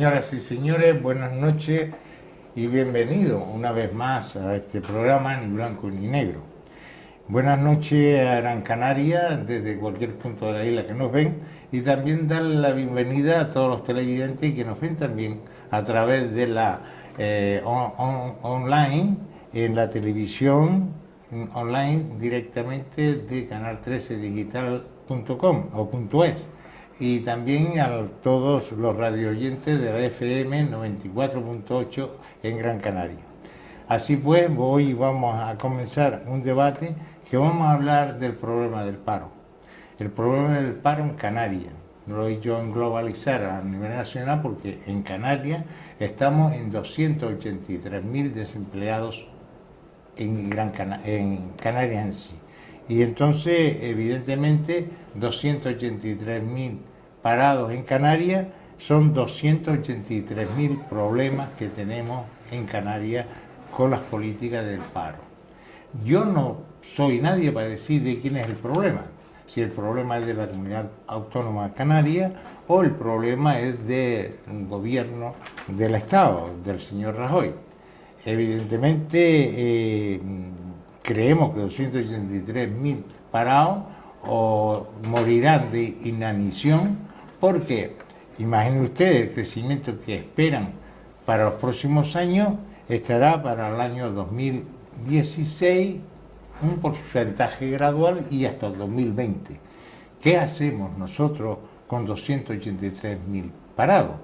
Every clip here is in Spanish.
Señoras y señores, buenas noches y bienvenidos una vez más a este programa Ni Blanco ni Negro. Buenas noches a Gran Canaria, desde cualquier punto de la isla que nos ven, y también darle la bienvenida a todos los televidentes que nos ven también a través de la online, en la televisión online directamente de canal13digital.com o .es. Y también a todos los radio oyentes de la FM 94.8 en Gran Canaria. Así pues, hoy vamos a comenzar un debate que vamos a hablar del problema del paro. El problema del paro en Canarias. No lo he dicho en globalizar a nivel nacional porque en Canarias estamos en 283.000 desempleados en Canarias en sí. Y entonces, evidentemente, 283.000 parados en Canarias son 283.000 problemas que tenemos en Canarias con las políticas del paro. Yo no soy nadie para decir de quién es el problema, si el problema es de la Comunidad Autónoma Canaria o el problema es del gobierno del Estado, del señor Rajoy. Evidentemente, creemos que 283.000 parados o morirán de inanición porque, imaginen ustedes, el crecimiento que esperan para los próximos años estará para el año 2016 un porcentaje gradual y hasta el 2020. ¿Qué hacemos nosotros con 283.000 parados?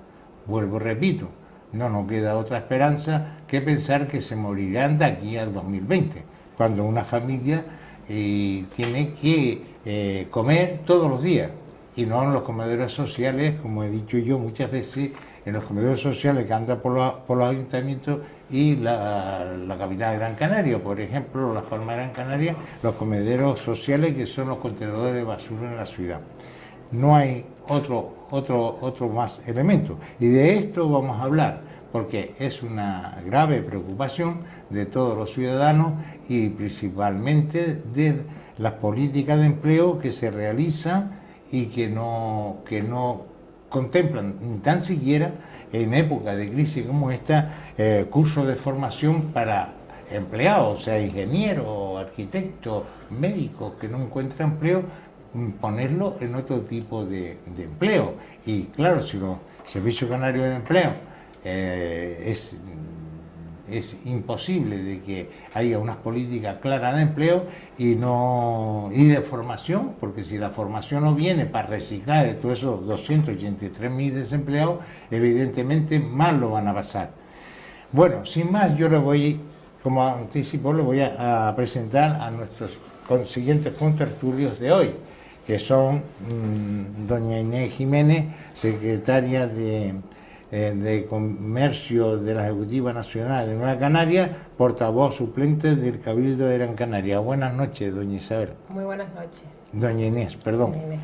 Vuelvo, repito, no nos queda otra esperanza que pensar que se morirán de aquí al 2020, cuando una familia tiene que comer todos los días, y no en los comedores sociales, como he dicho yo muchas veces, en los comedores sociales que andan por los ayuntamientos y la capital de Gran Canaria, por ejemplo, Las Palmas de Gran Canaria, los comederos sociales que son los contenedores de basura en la ciudad. No hay otro más elemento. Y de esto vamos a hablar, porque es una grave preocupación de todos los ciudadanos y principalmente de las políticas de empleo que se realizan y que no contemplan ni tan siquiera en época de crisis como esta cursos de formación para empleados, o sea, ingenieros, arquitectos, médicos que no encuentran empleo, ponerlo en otro tipo de empleo. Y claro, si los servicios canarios de empleo es imposible de que haya unas políticas claras de empleo y de formación, porque si la formación no viene para reciclar de todos esos 283.000 desempleados, evidentemente mal lo van a pasar. Bueno, sin más, yo como anticipo, le voy a presentar a nuestros siguientes contertulios de hoy, que son doña Inés Jiménez, secretaria de Comercio de la Ejecutiva Nacional de Nueva Canaria, portavoz suplente del Cabildo de Gran Canaria. Buenas noches, doña Isabel. Muy buenas noches. Doña Inés, perdón. Inés.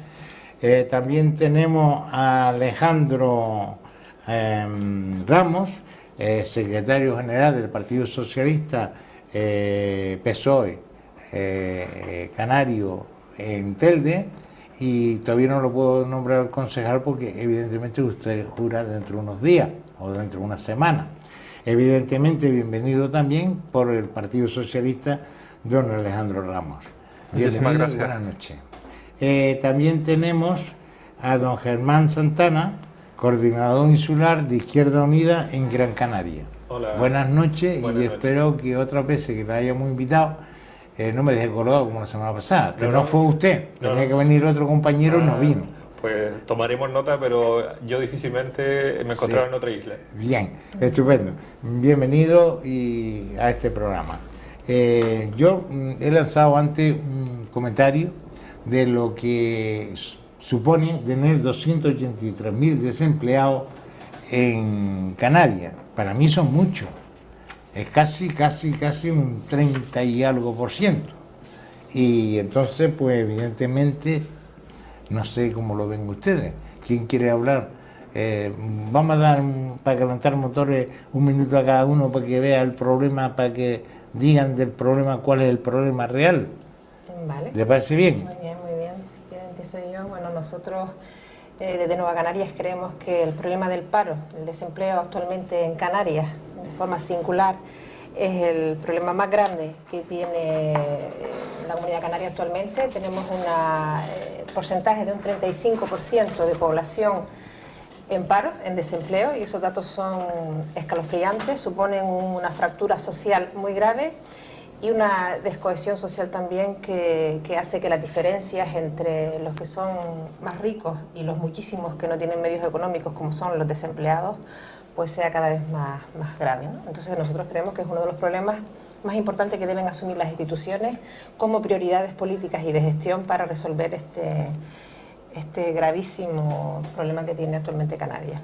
También tenemos a Alejandro Ramos, secretario general del Partido Socialista PSOE Canario en Telde, y todavía no lo puedo nombrar concejal porque evidentemente usted jura dentro de unos días o dentro de una semana. Evidentemente bienvenido también por el Partido Socialista don Alejandro Ramos. Muchísimas gracias. Buenas noches. También tenemos a don Germán Santana, coordinador insular de Izquierda Unida en Gran Canaria. Hola. Buenas noches. Buenas noches. Espero que otras veces que la hayamos invitado no me deje colgado como la semana pasada, pero no fue usted, tenía que venir otro compañero y no vino. Pues tomaremos nota, pero yo difícilmente me encontraba en otra isla. Bien, estupendo. Bienvenido a este programa. Yo he lanzado antes un comentario de lo que supone tener 283.000 desempleados en Canarias. Para mí son muchos. Es casi un 30 y algo %. Y entonces, pues evidentemente, no sé cómo lo ven ustedes. ¿Quién quiere hablar? Vamos a dar, para calentar motores, un minuto a cada uno para que vea el problema, para que digan del problema cuál es el problema real. Vale. ¿Le parece bien? Muy bien, muy bien. Si quieren empiezo yo. Bueno, nosotros desde Nueva Canarias creemos que el problema del paro, el desempleo actualmente en Canarias, de forma singular, es el problema más grande que tiene la comunidad canaria actualmente. Tenemos un porcentaje de un 35% de población en paro, en desempleo, y esos datos son escalofriantes, suponen una fractura social muy grave y una descohesión social también que hace que las diferencias entre los que son más ricos y los muchísimos que no tienen medios económicos, como son los desempleados, pues sea cada vez más grave, ¿no? Entonces nosotros creemos que es uno de los problemas más importantes que deben asumir las instituciones como prioridades políticas y de gestión para resolver este gravísimo problema que tiene actualmente Canarias.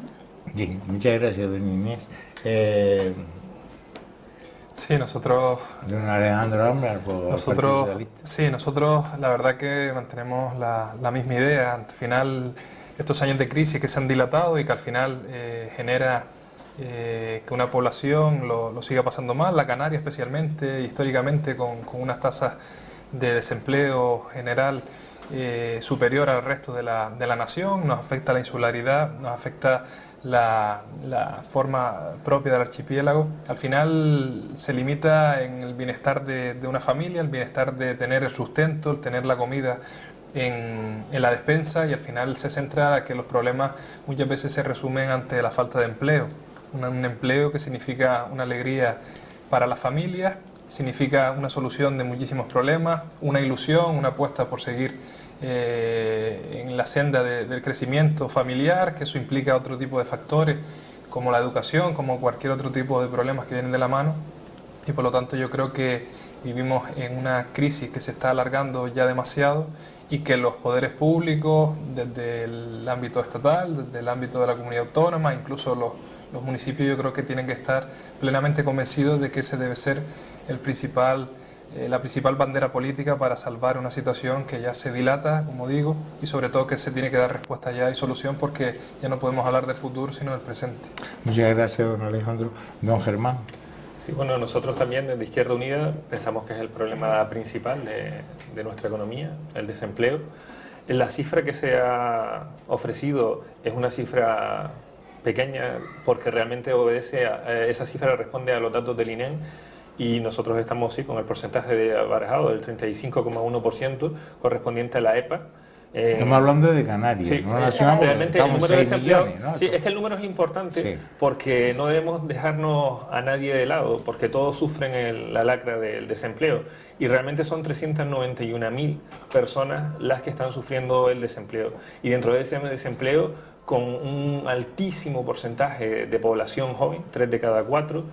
Bien, muchas gracias, doña Inés. Sí, nosotros... Don Alejandro Ambrar, nosotros la verdad que mantenemos la misma idea. Al final, estos años de crisis que se han dilatado y que al final genera que una población lo siga pasando mal, la Canaria especialmente, históricamente con unas tasas de desempleo general superior al resto de la nación, nos afecta la insularidad, nos afecta la forma propia del archipiélago. Al final se limita en el bienestar de una familia, el bienestar de tener el sustento, el tener la comida en la despensa, y al final se centra a que los problemas muchas veces se resumen ante la falta de empleo. Un empleo que significa una alegría para las familias, significa una solución de muchísimos problemas, una ilusión, una apuesta por seguir en la senda del crecimiento familiar, que eso implica otro tipo de factores como la educación, como cualquier otro tipo de problemas que vienen de la mano, y por lo tanto yo creo que vivimos en una crisis que se está alargando ya demasiado y que los poderes públicos, desde el ámbito estatal, desde el ámbito de la comunidad autónoma, incluso los municipios, yo creo que tienen que estar plenamente convencidos de que ese debe ser la principal bandera política para salvar una situación que ya se dilata, como digo, y sobre todo que se tiene que dar respuesta ya y solución, porque ya no podemos hablar del futuro sino del presente. Muchas gracias, don Alejandro. Don Germán. Sí, bueno, nosotros también desde Izquierda Unida pensamos que es el problema principal de nuestra economía, el desempleo. La cifra que se ha ofrecido es una cifra pequeña porque realmente esa cifra responde a los datos del INEM, y nosotros estamos sí con el porcentaje de aparejado del 35,1% correspondiente a la EPA. Estamos hablando de Canarias, sí, no nacional, realmente el número de desempleados, millones, ¿no? Sí, es que el número es importante, sí, porque no debemos dejarnos a nadie de lado, porque todos sufren la lacra del desempleo, y realmente son 391.000 personas las que están sufriendo el desempleo, y dentro de ese desempleo con un altísimo porcentaje de población joven, 3 de cada 4,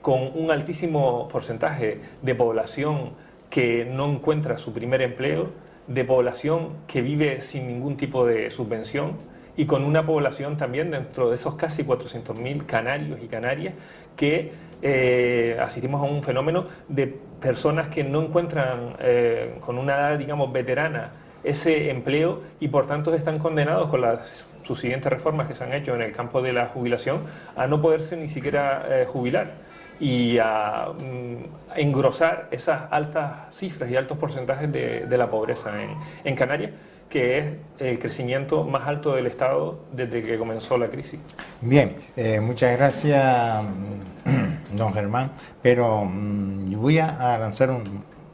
con un altísimo porcentaje de población que no encuentra su primer empleo, de población que vive sin ningún tipo de subvención, y con una población también dentro de esos casi 400.000 canarios y canarias que asistimos a un fenómeno de personas que no encuentran con una edad, digamos, veterana ese empleo, y por tanto están condenados con las subsiguientes reformas que se han hecho en el campo de la jubilación a no poderse ni siquiera jubilar, y a engrosar esas altas cifras y altos porcentajes de la pobreza en Canarias, que es el crecimiento más alto del Estado desde que comenzó la crisis. Bien, muchas gracias, don Germán, pero voy a lanzar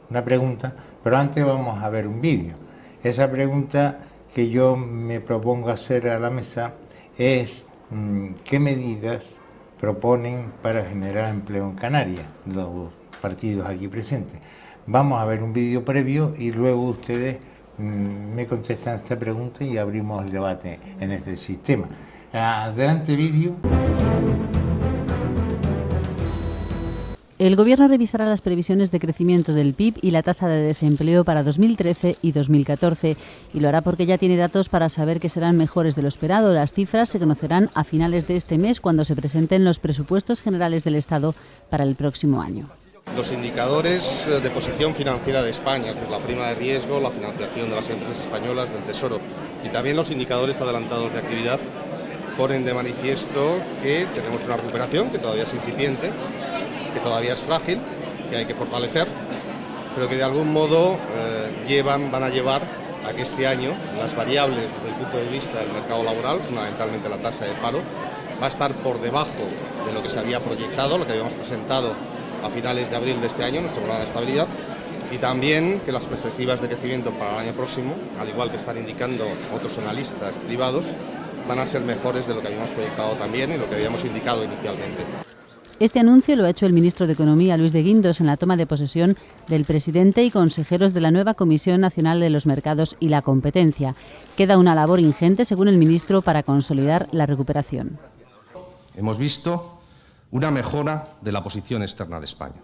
una pregunta, pero antes vamos a ver un vídeo. Esa pregunta que yo me propongo hacer a la mesa es ¿qué medidas proponen para generar empleo en Canarias los partidos aquí presentes? Vamos a ver un vídeo previo y luego ustedes me contestan esta pregunta y abrimos el debate en este sistema. Adelante, vídeo. El Gobierno revisará las previsiones de crecimiento del PIB y la tasa de desempleo para 2013 y 2014, y lo hará porque ya tiene datos para saber que serán mejores de lo esperado. Las cifras se conocerán a finales de este mes, cuando se presenten los presupuestos generales del Estado para el próximo año. Los indicadores de posición financiera de España, es decir, la prima de riesgo, la financiación de las empresas españolas, del Tesoro, y también los indicadores adelantados de actividad, ponen de manifiesto que tenemos una recuperación que todavía es incipiente, que todavía es frágil, que hay que fortalecer, pero que de algún modo van a llevar a que este año las variables desde el punto de vista del mercado laboral, fundamentalmente la tasa de paro, va a estar por debajo de lo que se había proyectado, lo que habíamos presentado a finales de abril de este año, nuestro programa de estabilidad, y también que las perspectivas de crecimiento para el año próximo, al igual que están indicando otros analistas privados, van a ser mejores de lo que habíamos proyectado también y lo que habíamos indicado inicialmente. Este anuncio lo ha hecho el ministro de Economía, Luis de Guindos, en la toma de posesión del presidente y consejeros de la nueva Comisión Nacional de los Mercados y la Competencia. Queda una labor ingente, según el ministro, para consolidar la recuperación. Hemos visto una mejora de la posición externa de España,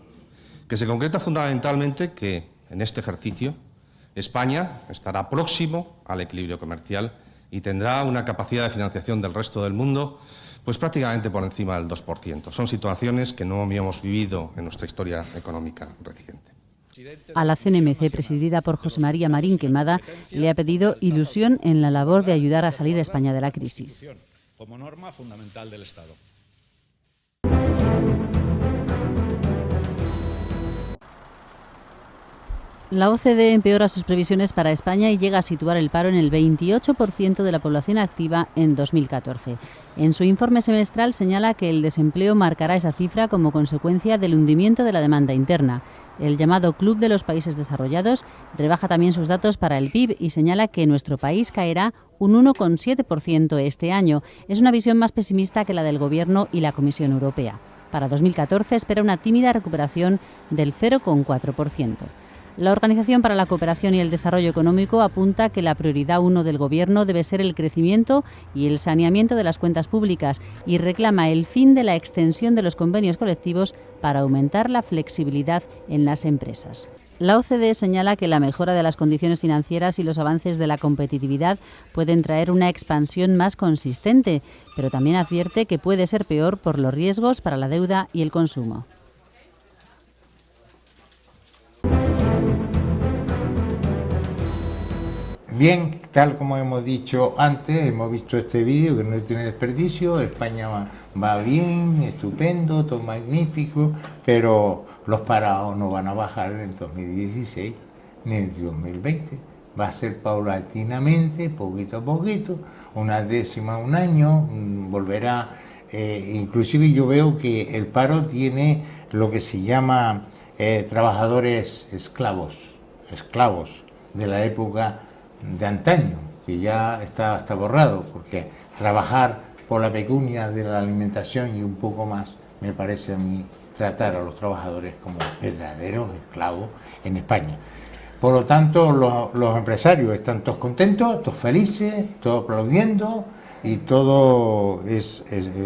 que se concreta fundamentalmente que en este ejercicio España estará próximo al equilibrio comercial y tendrá una capacidad de financiación del resto del mundo pues prácticamente por encima del 2%. Son situaciones que no habíamos vivido en nuestra historia económica reciente. A la CNMC, presidida por José María Marín Quemada, le ha pedido ilusión en la labor de ayudar a salir a España de la crisis. Como norma fundamental del Estado. La OCDE empeora sus previsiones para España y llega a situar el paro en el 28% de la población activa en 2014. En su informe semestral señala que el desempleo marcará esa cifra como consecuencia del hundimiento de la demanda interna. El llamado Club de los Países Desarrollados rebaja también sus datos para el PIB y señala que nuestro país caerá un 1,7% este año. Es una visión más pesimista que la del Gobierno y la Comisión Europea. Para 2014 espera una tímida recuperación del 0,4%. La Organización para la Cooperación y el Desarrollo Económico apunta que la prioridad 1 del Gobierno debe ser el crecimiento y el saneamiento de las cuentas públicas y reclama el fin de la extensión de los convenios colectivos para aumentar la flexibilidad en las empresas. La OCDE señala que la mejora de las condiciones financieras y los avances de la competitividad pueden traer una expansión más consistente, pero también advierte que puede ser peor por los riesgos para la deuda y el consumo. Bien, tal como hemos dicho antes, hemos visto este vídeo que no tiene desperdicio, España va bien, estupendo, todo magnífico, pero los parados no van a bajar en el 2016 ni en el 2020. Va a ser paulatinamente, poquito a poquito, una décima un año, volverá. Inclusive yo veo que el paro tiene lo que se llama trabajadores esclavos de la época de antaño, que ya está borrado, porque trabajar por la pecunia de la alimentación y un poco más, me parece a mí tratar a los trabajadores como verdaderos esclavos en España. Por lo tanto, los empresarios están todos contentos, todos felices, todos aplaudiendo y todo es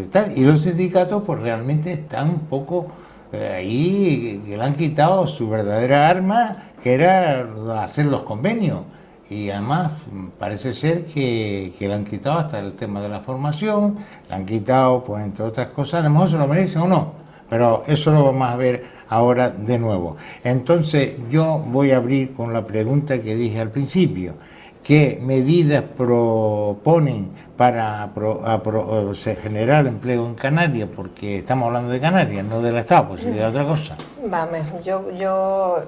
tal. Y los sindicatos pues realmente están un poco ahí, que le han quitado su verdadera arma, que era hacer los convenios. Y además parece ser que le han quitado hasta el tema de la formación, le han quitado, pues entre otras cosas, a lo mejor se lo merecen o no, pero eso lo vamos a ver ahora de nuevo. Entonces yo voy a abrir con la pregunta que dije al principio. ¿Qué medidas proponen para generar empleo en Canarias? Porque estamos hablando de Canarias, no del Estado, pues sería otra cosa. Vamos, yo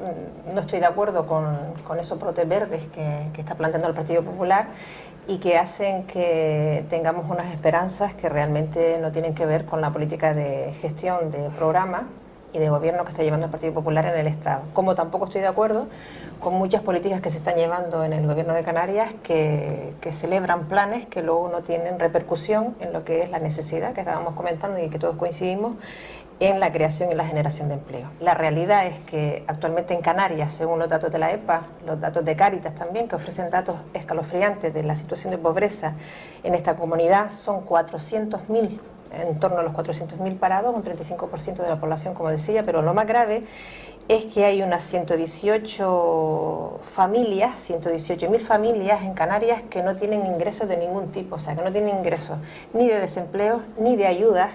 no estoy de acuerdo con esos brotes verdes que está planteando el Partido Popular y que hacen que tengamos unas esperanzas que realmente no tienen que ver con la política de gestión de programa y de gobierno que está llevando el Partido Popular en el Estado. Como tampoco estoy de acuerdo con muchas políticas que se están llevando en el gobierno de Canarias que celebran planes que luego no tienen repercusión en lo que es la necesidad que estábamos comentando y que todos coincidimos en la creación y la generación de empleo. La realidad es que actualmente en Canarias, según los datos de la EPA, los datos de Cáritas también, que ofrecen datos escalofriantes de la situación de pobreza en esta comunidad, son 400.000, en torno a los 400.000 parados, un 35% de la población, como decía, pero lo más grave es que hay unas 118 familias, 118.000 familias en Canarias que no tienen ingresos de ningún tipo, o sea, que no tienen ingresos ni de desempleo ni de ayudas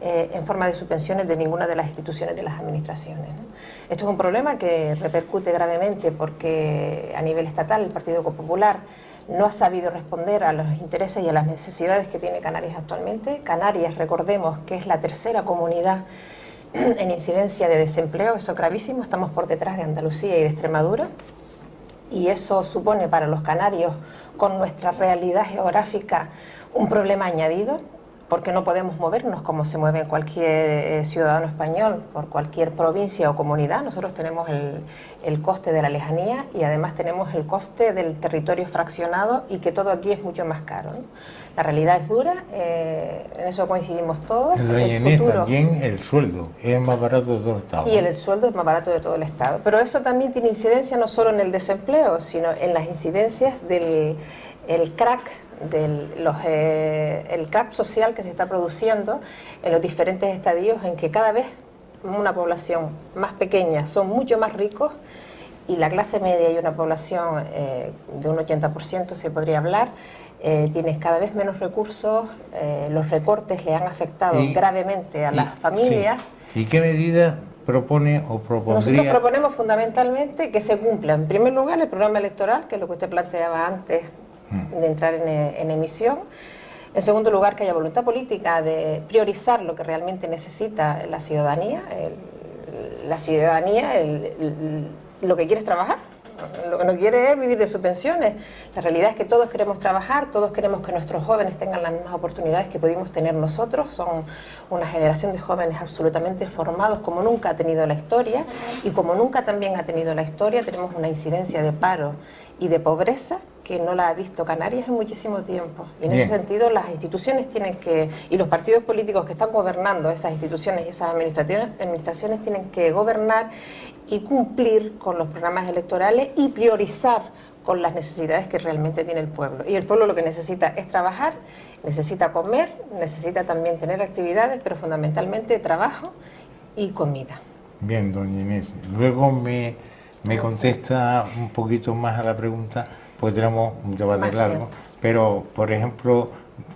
en forma de subvenciones de ninguna de las instituciones de las administraciones, ¿no? Esto es un problema que repercute gravemente porque a nivel estatal el Partido Popular no ha sabido responder a los intereses y a las necesidades que tiene Canarias actualmente. Canarias, recordemos que es la tercera comunidad en incidencia de desempleo, eso es gravísimo, estamos por detrás de Andalucía y de Extremadura. y eso supone para los canarios, con nuestra realidad geográfica, un problema añadido, porque no podemos movernos como se mueve cualquier ciudadano español por cualquier provincia o comunidad. Nosotros tenemos el coste de la lejanía y además tenemos el coste del territorio fraccionado y que todo aquí es mucho más caro, ¿no? La realidad es dura, en eso coincidimos todos. Doña Inés, también el sueldo es más barato de todo el Estado. Y el sueldo es más barato de todo el Estado. Pero eso también tiene incidencia no solo en el desempleo, sino en las incidencias del crack, el crack social que se está produciendo en los diferentes estadios, en que cada vez una población más pequeña son mucho más ricos y la clase media y una población de un 80% se podría hablar, tienes cada vez menos recursos, los recortes le han afectado gravemente a las familias. Sí. ¿Y qué medidas propone o propondría? Nosotros proponemos fundamentalmente que se cumpla, en primer lugar, el programa electoral, que es lo que usted planteaba antes de entrar en emisión. En segundo lugar, que haya voluntad política de priorizar lo que realmente necesita la ciudadanía. Lo que quiere es trabajar, lo que no quiere es vivir de subvenciones. La realidad es que todos queremos trabajar, todos queremos que nuestros jóvenes tengan las mismas oportunidades que pudimos tener nosotros. Son una generación de jóvenes absolutamente formados como nunca ha tenido la historia, y como nunca también ha tenido la historia tenemos una incidencia de paro y de pobreza que no la ha visto Canarias en muchísimo tiempo. Y en ese sentido las instituciones tienen que, y los partidos políticos que están gobernando esas instituciones y esas administraciones tienen que gobernar y cumplir con los programas electorales y priorizar con las necesidades que realmente tiene el pueblo. Y el pueblo lo que necesita es trabajar, necesita comer, necesita también tener actividades, pero fundamentalmente trabajo y comida. Bien, doña Inés. Luego me contesta un poquito más a la pregunta, pues tenemos un debate largo, pero por ejemplo,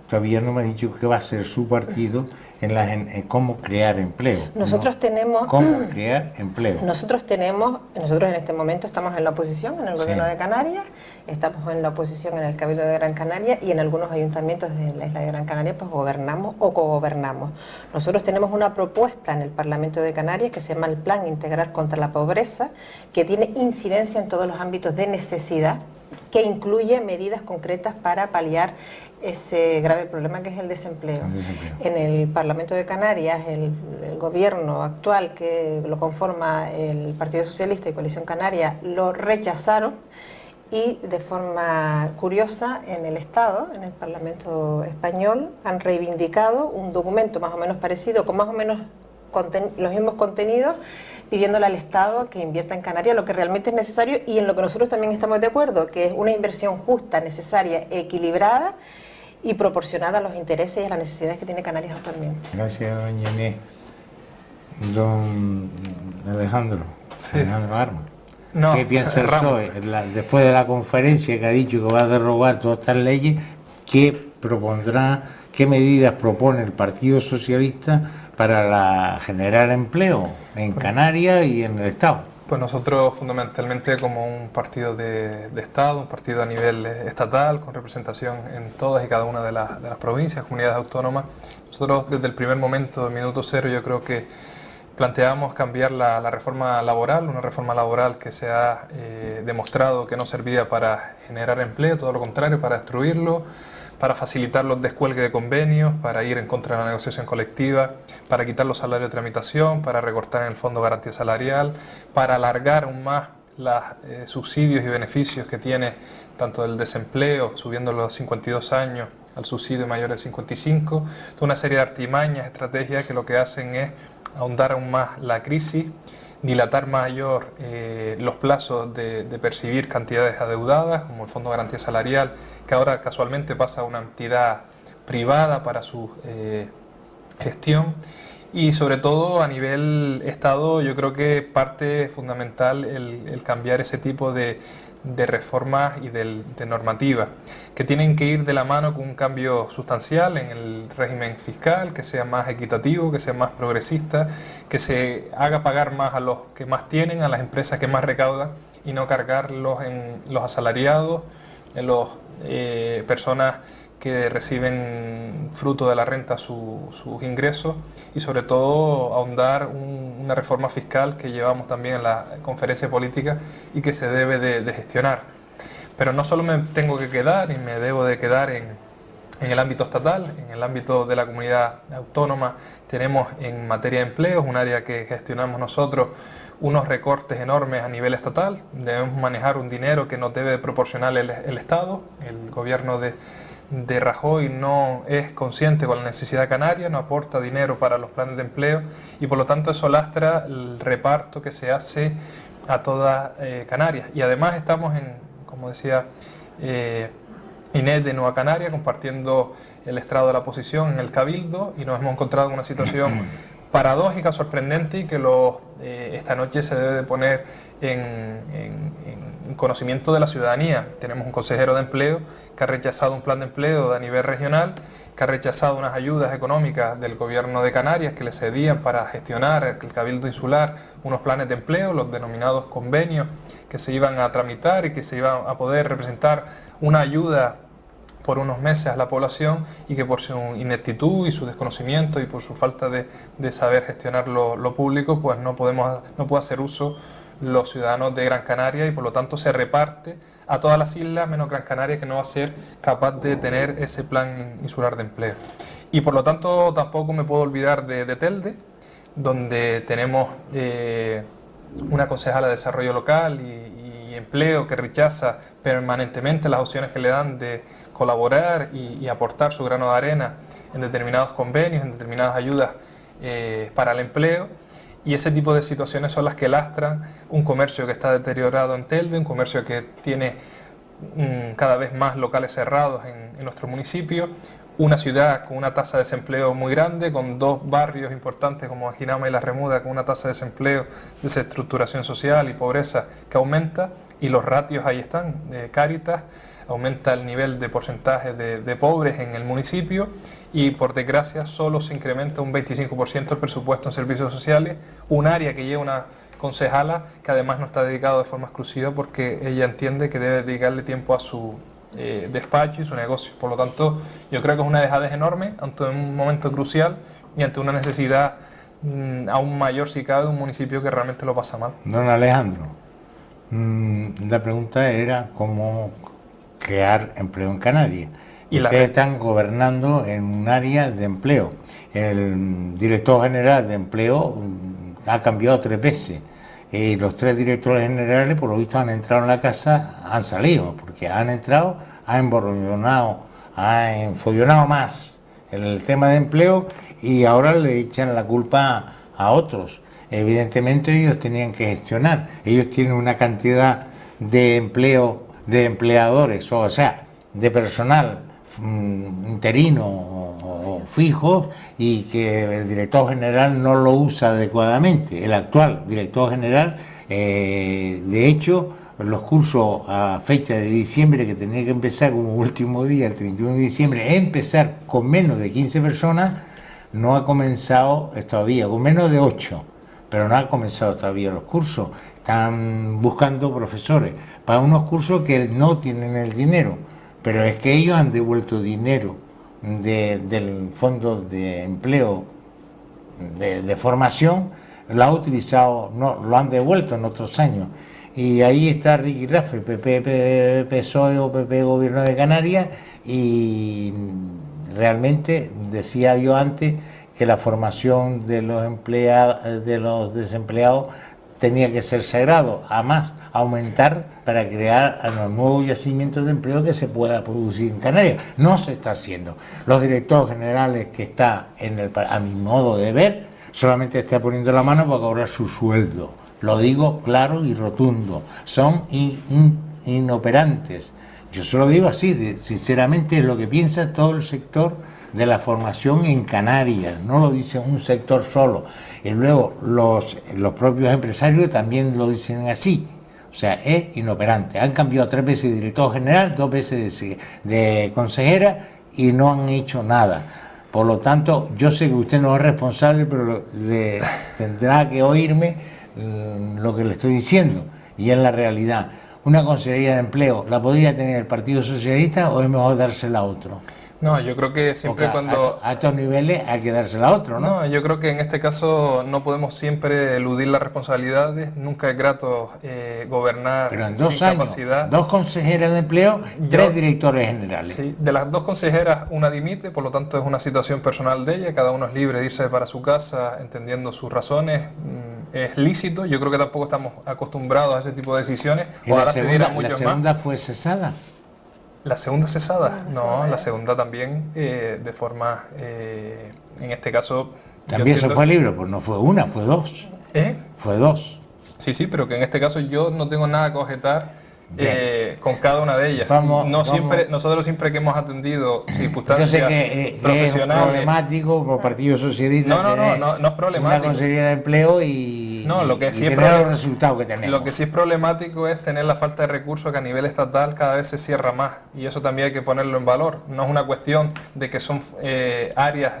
todavía no me ha dicho qué va a ser su partido en cómo crear empleo. Nosotros tenemos... ¿Cómo crear empleo? Nosotros en este momento estamos en la oposición en el gobierno de Canarias, estamos en la oposición en el Cabildo de Gran Canaria y en algunos ayuntamientos de la isla de Gran Canaria pues gobernamos o cogobernamos. Nosotros tenemos una propuesta en el Parlamento de Canarias que se llama el Plan Integral contra la Pobreza, que tiene incidencia en todos los ámbitos de necesidad, que incluye medidas concretas para paliar ese grave problema que es el desempleo. En el Parlamento de Canarias, el gobierno actual que lo conforma el Partido Socialista y Coalición Canaria lo rechazaron, y de forma curiosa en el Estado, en el Parlamento español, han reivindicado un documento más o menos parecido, con más o menos los mismos contenidos, pidiéndole al Estado que invierta en Canarias lo que realmente es necesario y en lo que nosotros también estamos de acuerdo, que es una inversión justa, necesaria, equilibrada y proporcionada a los intereses y a las necesidades que tiene Canarias actualmente. Gracias, doña Inés. Don Alejandro, Alejandro Armas. ¿Qué piensa el PSOE? Después de la conferencia que ha dicho que va a derogar todas estas leyes, ¿qué medidas propone el Partido Socialista para generar empleo en Canarias y en el Estado? Pues nosotros fundamentalmente como un partido de Estado, un partido a nivel estatal, con representación en todas y cada una de las provincias, comunidades autónomas, nosotros desde el primer momento, el minuto cero, yo creo que planteamos cambiar la reforma laboral, una reforma laboral que se ha demostrado que no servía para generar empleo, todo lo contrario, para destruirlo, para facilitar los descuelgues de convenios, para ir en contra de la negociación colectiva, para quitar los salarios de tramitación, para recortar en el Fondo de Garantía Salarial, para alargar aún más los subsidios y beneficios que tiene tanto el desempleo, subiendo los 52 años al subsidio mayor de 55, toda una serie de artimañas, estrategias que lo que hacen es ahondar aún más la crisis, dilatar mayor los plazos de percibir cantidades adeudadas, como el Fondo de Garantía Salarial, que ahora casualmente pasa a una entidad privada para su gestión. Y sobre todo a nivel Estado, yo creo que parte fundamental el cambiar ese tipo de reformas y de normativas, que tienen que ir de la mano con un cambio sustancial en el régimen fiscal, que sea más equitativo, que sea más progresista, que se haga pagar más a los que más tienen, a las empresas que más recaudan, y no cargarlos en los asalariados, en las personas que reciben fruto de la renta sus ingresos, y sobre todo ahondar una reforma fiscal que llevamos también en la conferencia política y que se debe de gestionar. Pero no solo me tengo que quedar y me debo de quedar en el ámbito estatal, en el ámbito de la comunidad autónoma tenemos en materia de empleo, un área que gestionamos nosotros, unos recortes enormes a nivel estatal. Debemos manejar un dinero que nos debe proporcionar el Estado. El gobierno de Rajoy no es consciente con la necesidad canaria, no aporta dinero para los planes de empleo, y por lo tanto eso lastra el reparto que se hace a toda Canarias. Y además estamos como decía Inés, de Nueva Canaria, compartiendo el estrado de la oposición en el Cabildo, y nos hemos encontrado en una situación paradójica, sorprendente, y que esta noche se debe de poner en conocimiento de la ciudadanía. Tenemos un consejero de empleo que ha rechazado un plan de empleo a nivel regional, que ha rechazado unas ayudas económicas del gobierno de Canarias que le cedían para gestionar el Cabildo Insular unos planes de empleo, los denominados convenios, que se iban a tramitar y que se iban a poder representar una ayuda por unos meses a la población, y que por su ineptitud y su desconocimiento y por su falta de saber gestionar lo público, pues no puede hacer uso los ciudadanos de Gran Canaria, y por lo tanto se reparte a todas las islas menos Gran Canaria, que no va a ser capaz de tener ese plan insular de empleo. Y por lo tanto tampoco me puedo olvidar de Telde, donde tenemos una concejala de desarrollo local y empleo que rechaza permanentemente las opciones que le dan de colaborar y aportar su grano de arena en determinados convenios, en determinadas ayudas para el empleo. Y ese tipo de situaciones son las que lastran un comercio que está deteriorado en Telde, un comercio que tiene cada vez más locales cerrados en nuestro municipio, una ciudad con una tasa de desempleo muy grande, con dos barrios importantes como Ajinama y La Remuda, con una tasa de desempleo, desestructuración social y pobreza que aumenta, y los ratios ahí están. Cáritas aumenta el nivel de porcentaje de pobres en el municipio, y por desgracia solo se incrementa un 25% el presupuesto en servicios sociales, un área que lleva una concejala que además no está dedicado de forma exclusiva porque ella entiende que debe dedicarle tiempo a su despacho y su negocio. Por lo tanto, yo creo que es una dejadez enorme ante un momento crucial y ante una necesidad aún mayor, si cabe, de un municipio que realmente lo pasa mal. Don Alejandro, la pregunta era cómo crear empleo en Canarias. Y ustedes están gobernando en un área de empleo. El director general de empleo ha cambiado 3 veces. Los 3 directores generales, por lo visto, han entrado en la casa, han salido, porque han entrado, han emborronado, han enfollonado más en el tema de empleo, y ahora le echan la culpa a otros. Evidentemente ellos tenían que gestionar, ellos tienen una cantidad de empleo, de empleadores, o sea, de personal interino o fijos, y que el director general no lo usa adecuadamente. El actual director general, de hecho, los cursos a fecha de diciembre, que tenía que empezar como último día, el 31 de diciembre, empezar con menos de 15 personas, no ha comenzado todavía, con menos de 8, pero no ha comenzado todavía los cursos. Están buscando profesores para unos cursos que no tienen el dinero, pero es que ellos han devuelto dinero del fondo de empleo de formación, lo han utilizado, no, lo han devuelto en otros años. Y ahí está Ricky Raffel, PP PSOE o PP Gobierno de Canarias, y realmente decía yo antes que la formación de los desempleados tenía que ser sagrado, además aumentar para crear los nuevos yacimientos de empleo que se pueda producir en Canarias. No se está haciendo. Los directores generales que está a mi modo de ver, solamente está poniendo la mano para cobrar su sueldo. Lo digo claro y rotundo. Son inoperantes. Yo se lo digo así, sinceramente es lo que piensa todo el sector de la formación en Canarias, no lo dice un sector solo. Y luego los propios empresarios también lo dicen así. O sea, es inoperante. Han cambiado 3 veces de director general, 2 veces de consejera, y no han hecho nada. Por lo tanto, yo sé que usted no es responsable, pero tendrá que oírme lo que le estoy diciendo, y es la realidad. Una consejería de empleo, ¿la podría tener el Partido Socialista o es mejor dársela a otro? No, yo creo que siempre Porque cuando... a estos niveles hay que dársela a otro, ¿no? No, yo creo que en este caso no podemos siempre eludir las responsabilidades, nunca es grato gobernar Pero en sin 2 años, capacidad. 2 consejeras de empleo, 3 directores generales. Sí, de las 2 consejeras, una dimite, por lo tanto es una situación personal de ella, cada uno es libre de irse para su casa entendiendo sus razones, es lícito, yo creo que tampoco estamos acostumbrados a ese tipo de decisiones, ¿Y ojalá se diera mucho la más. segunda fue cesada? ¿La segunda cesada? No, la segunda también de forma, en este caso... También se fue libre, pues no fue una, fue 2. ¿Eh? Fue 2. Sí, pero que en este caso yo no tengo nada que objetar con cada una de ellas. Nosotros siempre que hemos atendido circunstancias yo sé que profesionales... es problemático por Partido Socialista. No es problemático. Una consejería de empleo y tener los resultados que tenemos. Lo que sí es problemático es tener la falta de recursos que a nivel estatal cada vez se cierra más, y eso también hay que ponerlo en valor. No es una cuestión de que son áreas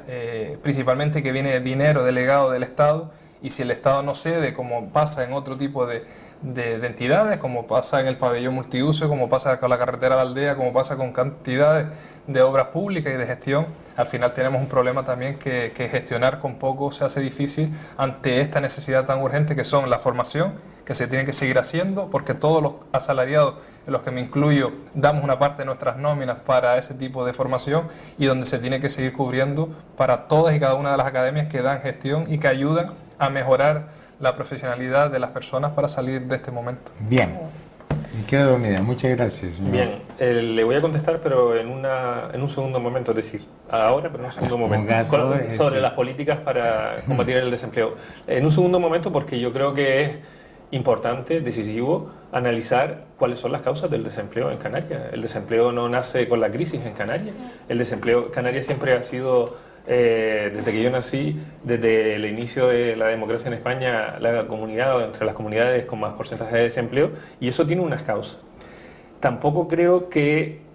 principalmente que viene dinero delegado del Estado, y si el Estado no cede, como pasa en otro tipo de entidades, como pasa en el pabellón multiuso, como pasa con la carretera de la aldea, como pasa con cantidades de obras públicas y de gestión, al final tenemos un problema también que gestionar con poco se hace difícil ante esta necesidad tan urgente que son la formación, que se tiene que seguir haciendo, porque todos los asalariados, en los que me incluyo, damos una parte de nuestras nóminas para ese tipo de formación, y donde se tiene que seguir cubriendo para todas y cada una de las academias que dan gestión y que ayudan a mejorar la profesionalidad de las personas para salir de este momento. Bien, me queda dormida. Muchas gracias, señor. Bien, le voy a contestar, pero en un segundo momento, es decir, ahora, pero en un segundo momento, sobre las políticas para combatir el desempleo. En un segundo momento, porque yo creo que es importante, decisivo, analizar cuáles son las causas del desempleo en Canarias. El desempleo no nace con la crisis en Canarias. El desempleo en Canarias siempre ha sido... desde que yo nací, desde el inicio de la democracia en España, la comunidad, entre las comunidades con más porcentaje de desempleo, y eso tiene unas causas. Tampoco creo que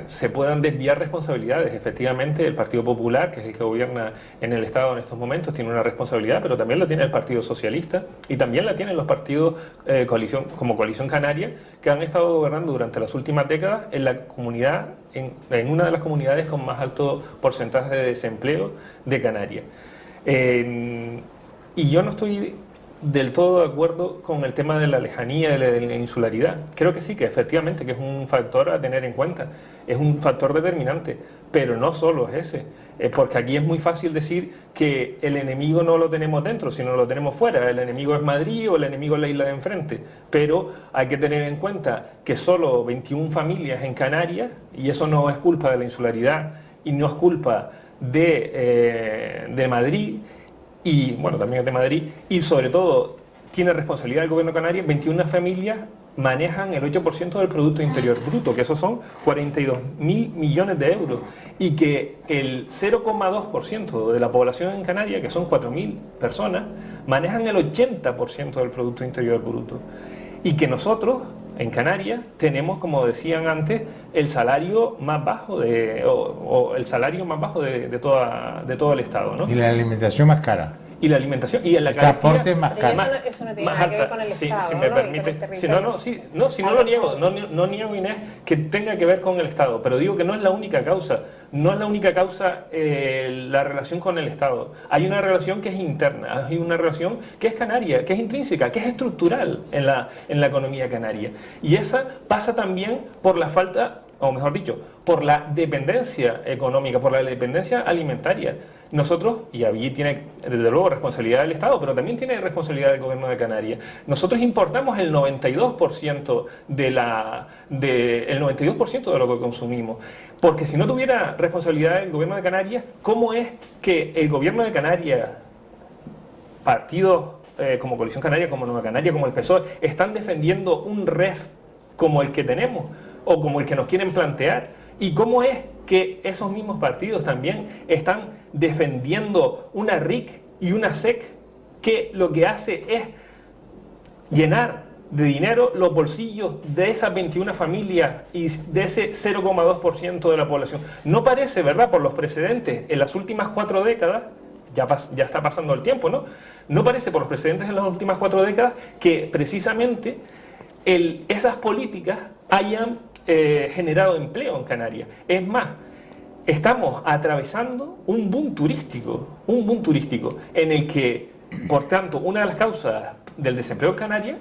se puedan desviar responsabilidades. Efectivamente, el Partido Popular, que es el que gobierna en el Estado en estos momentos, tiene una responsabilidad, pero también la tiene el Partido Socialista y también la tienen los partidos como Coalición Canaria, que han estado gobernando durante las últimas décadas en la comunidad, en una de las comunidades con más alto porcentaje de desempleo de Canarias. Y yo no estoy del todo de acuerdo con el tema de la lejanía, de la insularidad. Creo que sí, que efectivamente que es un factor a tener en cuenta, es un factor determinante, pero no solo es ese, porque aquí es muy fácil decir que el enemigo no lo tenemos dentro, sino lo tenemos fuera, el enemigo es Madrid o el enemigo es la isla de enfrente, pero hay que tener en cuenta que solo 21 familias en Canarias, y eso no es culpa de la insularidad y no es culpa de Madrid, y bueno, también es de Madrid, y sobre todo tiene responsabilidad el gobierno canario. 21 familias manejan el 8% del Producto Interior Bruto, que esos son 42.000 millones de euros, y que el 0,2% de la población en Canarias, que son 4.000 personas, manejan el 80% del Producto Interior Bruto, y que nosotros en Canarias tenemos, como decían antes, el salario más bajo de todo el Estado, ¿no? Y la alimentación más cara. Y la alimentación y la transporte más caro. Eso no tiene nada que ver con el Estado, si me permite. No lo niego, no niego, Inés, que tenga que ver con el Estado, pero digo que no es la única causa. No es la única causa la relación con el Estado. Hay una relación que es interna, hay una relación que es canaria, que es intrínseca, que es estructural en la economía canaria. Y esa pasa también por la falta, o mejor dicho, por la dependencia económica, por la dependencia alimentaria. Nosotros, y allí tiene desde luego responsabilidad del Estado, pero también tiene responsabilidad del Gobierno de Canarias, nosotros importamos el 92% de lo que consumimos. Porque si no tuviera responsabilidad del Gobierno de Canarias, ¿cómo es que el Gobierno de Canarias, partidos como Coalición Canaria, como Nueva Canaria, como el PSOE, están defendiendo un REF como el que tenemos o como el que nos quieren plantear? ¿Y cómo es que esos mismos partidos también están defendiendo una RIC y una SEC que lo que hace es llenar de dinero los bolsillos de esas 21 familias y de ese 0,2% de la población? No parece, ¿verdad?, por los precedentes en las últimas 4 décadas, ya está pasando el tiempo, ¿no? No parece por los precedentes en las últimas 4 décadas que precisamente esas políticas hayan generado empleo en Canarias. Es más, estamos atravesando un boom turístico, en el que, por tanto, una de las causas del desempleo en Canarias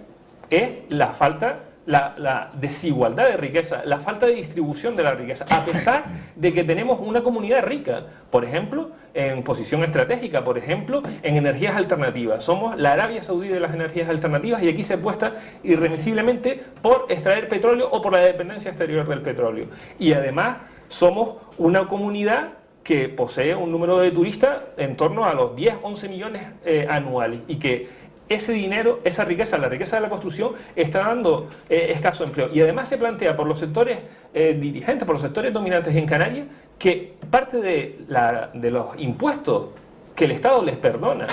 es la falta, la desigualdad de riqueza, la falta de distribución de la riqueza, a pesar de que tenemos una comunidad rica, por ejemplo, en posición estratégica, por ejemplo, en energías alternativas. Somos la Arabia Saudí de las energías alternativas y aquí se apuesta irremisiblemente por extraer petróleo o por la dependencia exterior del petróleo. Y además somos una comunidad que posee un número de turistas en torno a los 10-11 millones anuales y que ese dinero, esa riqueza, la riqueza de la construcción, está dando escaso empleo. Y además se plantea por los sectores dirigentes, por los sectores dominantes en Canarias, que parte de los impuestos que el Estado les perdona,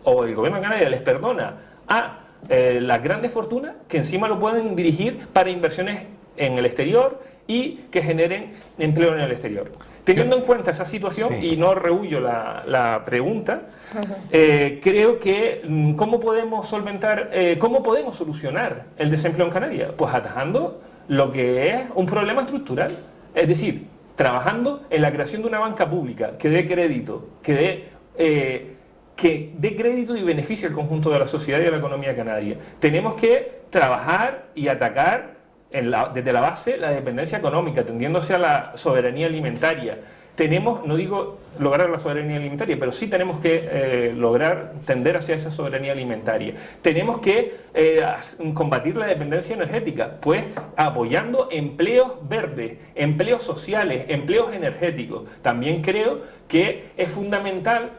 o el gobierno de Canarias les perdona a las grandes fortunas, que encima lo pueden dirigir para inversiones en el exterior y que generen empleo en el exterior. Teniendo en cuenta esa situación, sí, y no rehuyo la pregunta, creo que ¿cómo podemos solventar, cómo podemos solucionar el desempleo en Canarias? Pues atajando lo que es un problema estructural, es decir, trabajando en la creación de una banca pública que dé crédito, que dé crédito y beneficie al conjunto de la sociedad y de la economía canaria. Tenemos que trabajar y atacar desde la base la dependencia económica, tendiéndose a la soberanía alimentaria. Tenemos, no digo lograr la soberanía alimentaria, pero sí tenemos que tender hacia esa soberanía alimentaria. Tenemos que combatir la dependencia energética, pues apoyando empleos verdes, empleos sociales, empleos energéticos. También creo que es fundamental,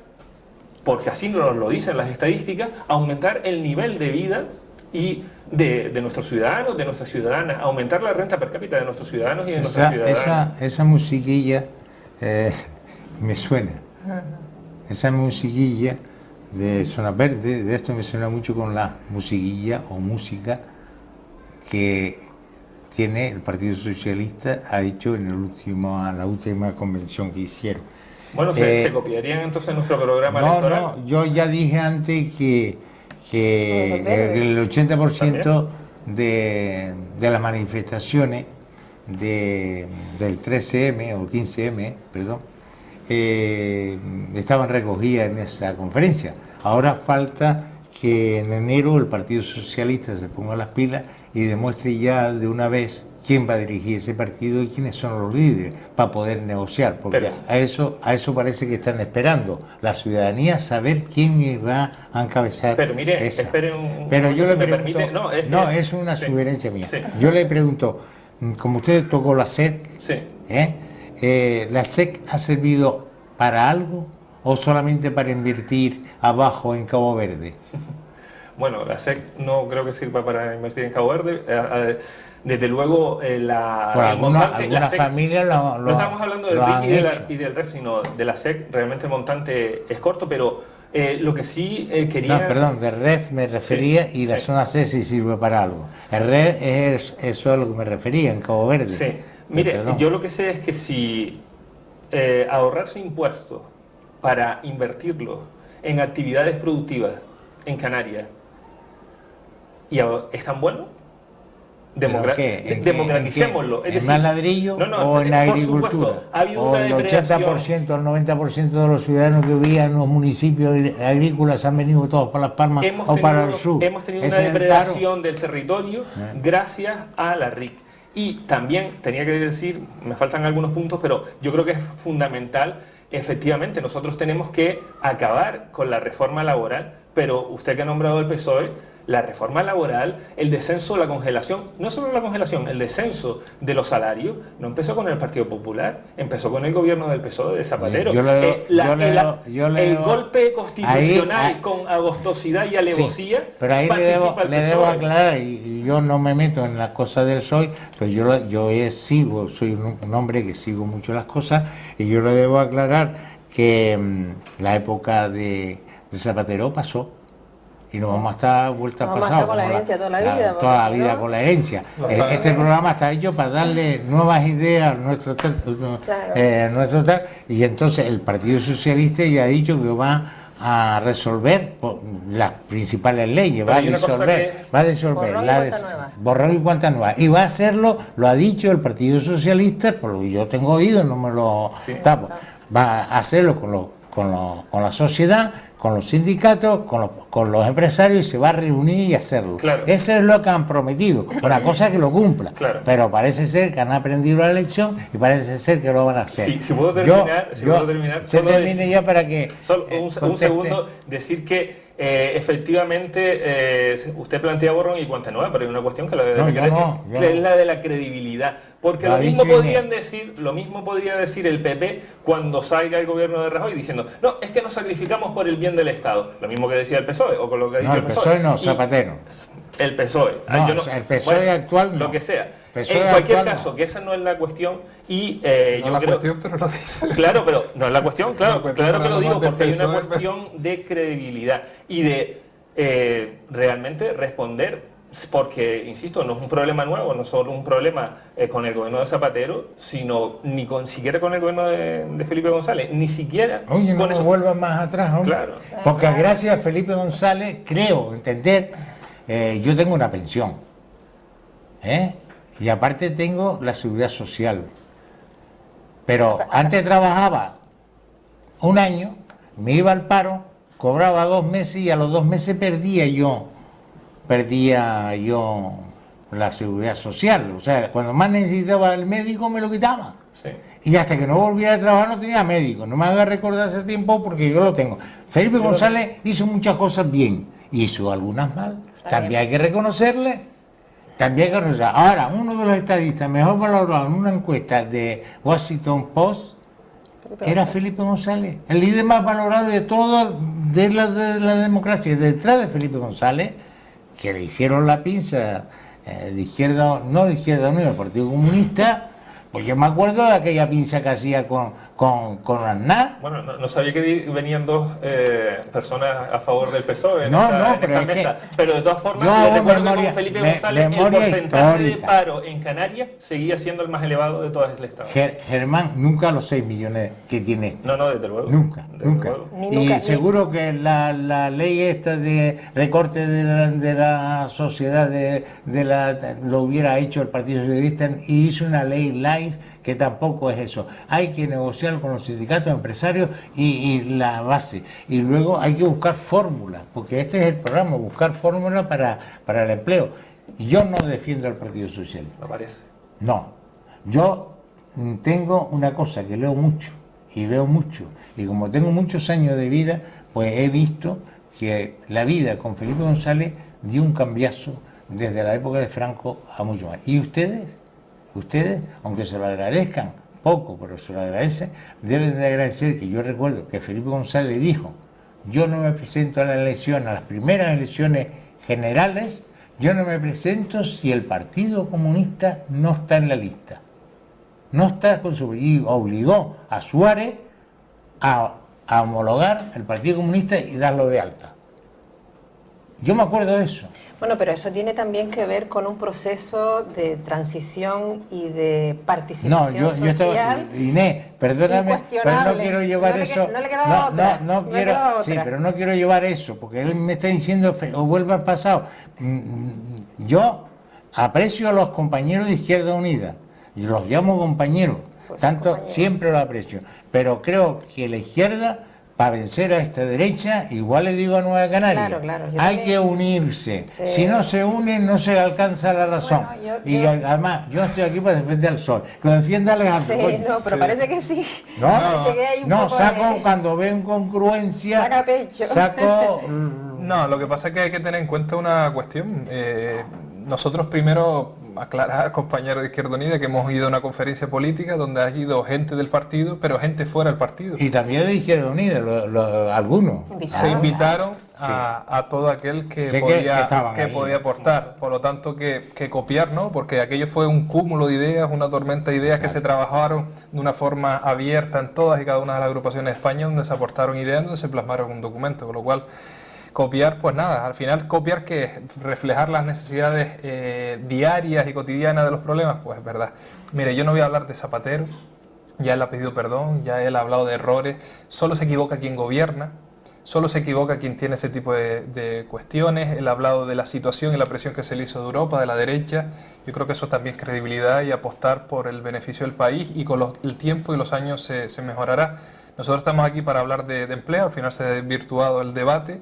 porque así nos lo dicen las estadísticas, aumentar el nivel de vida y de nuestros ciudadanos, de nuestras ciudadanas, aumentar la renta per cápita de nuestros ciudadanos y de nuestras ciudadanas. Esa musiquilla me suena. Esa musiquilla de Zona Verde, de esto me suena mucho con la musiquilla o música que tiene el Partido Socialista, ha dicho en la última convención que hicieron. Bueno, ¿se copiarían entonces nuestro programa electoral? No, yo ya dije antes que el 80% de las manifestaciones del 13M o 15M, perdón, estaban recogidas en esa conferencia. Ahora falta que en enero el Partido Socialista se ponga las pilas y demuestre ya de una vez quién va a dirigir ese partido y quiénes son los líderes para poder negociar, porque a eso parece que están esperando la ciudadanía, saber quién va a encabezar. Pero mire, espere pero yo le pregunto, no, es una sugerencia mía. Sí. Yo le pregunto, como usted tocó la SEC, sí, ¿la SEC ha servido para algo o solamente para invertir abajo en Cabo Verde? Bueno, la SEC no creo que sirva para invertir en Cabo Verde. Desde luego, algunas familias no estamos hablando del RIC y del REF, sino de la SEC. Realmente el montante es corto, pero lo que sí quería... No, perdón, del REF me refería, sí, y la zona C sí sirve para algo. El REF eso es a lo que me refería, en Cabo Verde. Sí, mire, yo lo que sé es que si ahorrarse impuestos para invertirlo en actividades productivas en Canarias es tan bueno, democraticémoslo. ¿En más ladrillo o en la agricultura? Supuesto, ha habido o una el 80%, el 90% de los ciudadanos que vivían en los municipios agrícolas han venido todos para Las Palmas o para el sur. Hemos tenido una depredación del territorio gracias a la RIC. Y también tenía que decir, me faltan algunos puntos, pero yo creo que es fundamental, efectivamente, nosotros tenemos que acabar con la reforma laboral, pero usted que ha nombrado el PSOE, la reforma laboral, el descenso, la congelación, no solo la congelación, el descenso de los salarios, no empezó con el Partido Popular, empezó con el gobierno del PSOE de Zapatero. El golpe constitucional con agostosidad y alevosía. Pero ahí le debo aclarar, y yo no me meto en las cosas del PSOE, pero soy un hombre que sigo mucho las cosas, y yo le debo aclarar que la época de Zapatero pasó. Y nos vamos a estar vuelta al pasado. Con la herencia toda la vida. Toda la vida con la herencia. Este programa está hecho para darle nuevas ideas a nuestro tal. Y entonces el Partido Socialista ya ha dicho que va a resolver las principales leyes, Pero va a hay una cosa disolver Borrón y la cuenta nueva. borrón y cuenta nueva. Y va a hacerlo, lo ha dicho el Partido Socialista, por lo que yo tengo oído, no me lo Sí. tapo. Va a hacerlo con la sociedad, con los sindicatos, con los empresarios, y se va a reunir y hacerlo. Claro. Eso es lo que han prometido. Una cosa es que lo cumpla. Claro. Pero parece ser que han aprendido la lección y parece ser que lo van a hacer. Sí, si puedo terminar, Se solo termine ya para que... Solo un conteste. segundo, decir que efectivamente usted plantea borrón y cuenta nueva, pero hay una cuestión que, es la de la credibilidad. Porque lo mismo podría decir el PP cuando salga el gobierno de Rajoy diciendo, no, es que nos sacrificamos por el bien del Estado. Lo mismo que decía el PSOE, o con lo que ha dicho el PSOE no, Zapatero. El PSOE. El PSOE actual no. Lo que sea. PSOE En cualquier actual caso, que esa no es la cuestión y no yo la creo... cuestión, pero lo dice. Claro, pero no es la cuestión, claro que lo digo, porque hay una PSOE. cuestión de credibilidad y de realmente responder, porque, insisto, no es un problema nuevo, no es solo un problema con el gobierno de Zapatero, sino ni siquiera con el gobierno de Felipe González, ni siquiera Oye, no con eso. vuelvan más atrás, hombre. Claro. Porque gracias a Felipe González, creo entender, yo tengo una pensión. Y aparte tengo la seguridad social. Pero antes trabajaba un año, me iba al paro, cobraba 2 meses y a los 2 meses perdía yo la seguridad social. O sea, cuando más necesitaba el médico me lo quitaba. Sí. Y hasta que no volvía a trabajar no tenía médico. No me haga recordar ese tiempo porque yo lo tengo. Felipe González hizo muchas cosas bien, hizo algunas mal. También hay que reconocerle. Ahora, uno de los estadistas mejor valorado en una encuesta de Washington Post era Felipe González, el líder más valorado de toda de la democracia. Detrás de Felipe González, que le hicieron la pinza de izquierda, no de Izquierda Unida, el Partido Comunista, pues yo me acuerdo de aquella pinza que hacía con Aznar. Bueno, no sabía que venían dos personas a favor del PSOE en No, esta pero es mesa. que Pero de todas formas, yo yo hago recuerdo que memoria- con Felipe me- González el memoria porcentaje de histórica. paro en Canarias seguía siendo el más elevado de todo el Estado. Germán, nunca los 6 millones que tiene este. No, desde luego. Nunca, Desde nunca. luego. Ni Y nunca, seguro que la ley esta de recorte de la sociedad lo hubiera hecho el Partido Socialista y hizo una ley live que tampoco es eso. Hay que negociar con los sindicatos empresarios y la base. Y luego hay que buscar fórmulas, porque este es el programa, buscar fórmulas para el empleo. Yo no defiendo al Partido Socialista. Me parece. No, yo tengo una cosa que leo mucho y veo mucho, y como tengo muchos años de vida, pues he visto que la vida con Felipe González dio un cambiazo desde la época de Franco a mucho más. Y ustedes, aunque se lo agradezcan poco, pero se lo agradecen, deben de agradecer que yo recuerdo que Felipe González dijo, yo no me presento a la elección, a las primeras elecciones generales, yo no me presento si el Partido Comunista no está en la lista. No está con su... Y obligó a Suárez a homologar el Partido Comunista y darlo de alta. Yo me acuerdo de eso. Bueno, pero eso tiene también que ver con un proceso de transición y de participación social. Inés, perdóname, pero no quiero llevar eso. No le quedaba otra. No le quiero, quedaba sí, otra. pero no quiero llevar eso, porque él me está diciendo, o vuelva al pasado. Yo aprecio a los compañeros de Izquierda Unida, y los llamo compañeros, Pues tanto compañeros. siempre los aprecio, pero creo que la izquierda, para vencer a esta derecha, igual le digo a Nueva Canaria, Claro, yo hay también. que unirse. Sí. Si no se unen, no se alcanza la razón. Bueno, y además, yo estoy aquí para defender al sol. Que lo defienda Alejandro. Sí, coño. no, pero parece que sí. No, Parece que hay un no, poco saco de... cuando ven congruencia, Saca pecho. saco... No, lo que pasa es que hay que tener en cuenta una cuestión. Nosotros primero aclarar, compañeros de Izquierda Unida, que hemos ido a una conferencia política donde ha ido gente del partido, pero gente fuera del partido. Y también de Izquierda Unida, algunos. Invitados. Se invitaron a todo aquel que Sé que podía, estaban que ahí. podía aportar. Por lo tanto, que copiar, ¿no? Porque aquello fue un cúmulo de ideas, una tormenta de ideas que se trabajaron de una forma abierta en todas y cada una de las agrupaciones de España, donde se aportaron ideas, donde se plasmaron en un documento. Con lo cual, copiar, pues nada, al final copiar que es reflejar las necesidades diarias y cotidianas de los problemas, pues es verdad. Mire, yo no voy a hablar de Zapatero, ya él ha pedido perdón, ya él ha hablado de errores, solo se equivoca quien gobierna. Solo se equivoca quien tiene ese tipo de cuestiones. Él ha hablado de la situación y la presión que se le hizo de Europa, de la derecha. Yo creo que eso también es credibilidad y apostar por el beneficio del país, y con el tiempo y los años se mejorará. Nosotros estamos aquí para hablar de empleo, al final se ha desvirtuado el debate,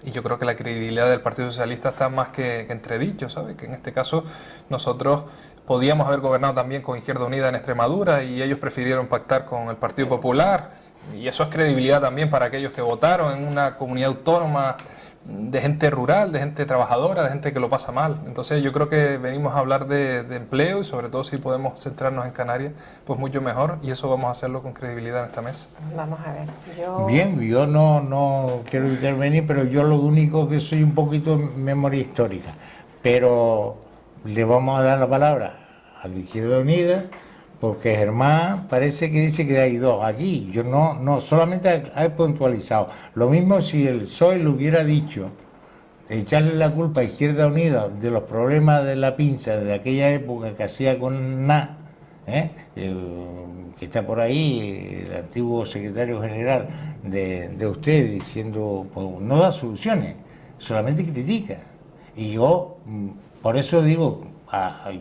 y yo creo que la credibilidad del Partido Socialista está más que entredicho, ¿sabe? Que en este caso nosotros podíamos haber gobernado también con Izquierda Unida en Extremadura, y ellos prefirieron pactar con el Partido Popular. Y eso es credibilidad también para aquellos que votaron en una comunidad autónoma de gente rural, de gente trabajadora, de gente que lo pasa mal. Entonces yo creo que venimos a hablar de empleo, y sobre todo si podemos centrarnos en Canarias, pues mucho mejor, y eso vamos a hacerlo con credibilidad en esta mesa. Vamos a ver. Bien, yo no quiero intervenir, pero yo lo único que soy un poquito memoria histórica. Pero le vamos a dar la palabra a la Izquierda Unida, porque Germán parece que dice que hay dos allí. Yo no solamente he puntualizado. Lo mismo si el PSOE le hubiera dicho, echarle la culpa a Izquierda Unida de los problemas de la pinza de aquella época que hacía con NA, que está por ahí, el antiguo secretario general de usted, diciendo, pues, no da soluciones, solamente critica. Y yo, por eso digo,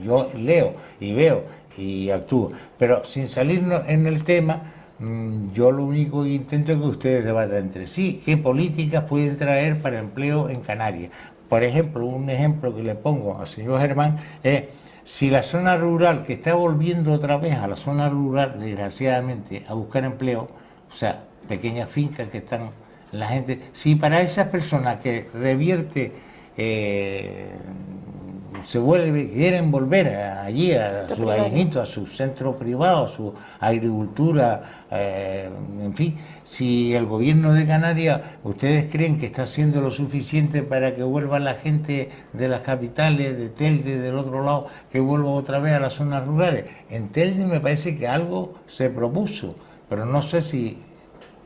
yo leo y veo y actúo, pero sin salirnos en el tema, yo lo único que intento es que ustedes debatan entre sí qué políticas pueden traer para empleo en Canarias. Por ejemplo, un ejemplo que le pongo al señor Germán es, si la zona rural, que está volviendo otra vez a la zona rural, desgraciadamente, a buscar empleo, o sea, pequeñas fincas que están la gente, si para esas personas que revierte quieren volver allí a su gallinito, a su centro privado, a su agricultura, en fin, si el gobierno de Canarias, ¿ustedes creen que está haciendo lo suficiente para que vuelva la gente de las capitales, de Telde, del otro lado, que vuelva otra vez a las zonas rurales? En Telde me parece que algo se propuso, pero no sé si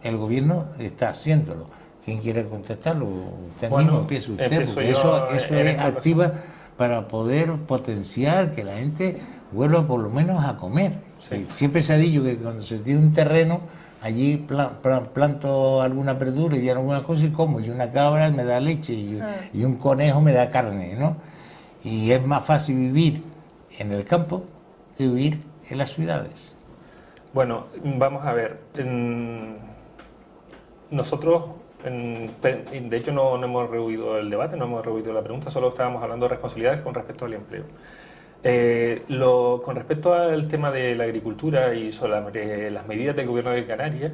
el gobierno está haciéndolo. ¿Quién quiere contestarlo? Usted mismo, empieza usted, porque eso es activa para poder potenciar que la gente vuelva por lo menos a comer. Sí. Siempre se ha dicho que cuando se tiene un terreno, allí planto alguna verdura y alguna cosa y como, y una cabra me da leche y un conejo me da carne, ¿no? Y es más fácil vivir en el campo que vivir en las ciudades. Bueno, vamos a ver. Nosotros, de hecho, no hemos rehuido el debate, no hemos rehuido la pregunta, solo estábamos hablando de responsabilidades con respecto al empleo. Con respecto al tema de la agricultura y sobre las medidas del gobierno de Canarias,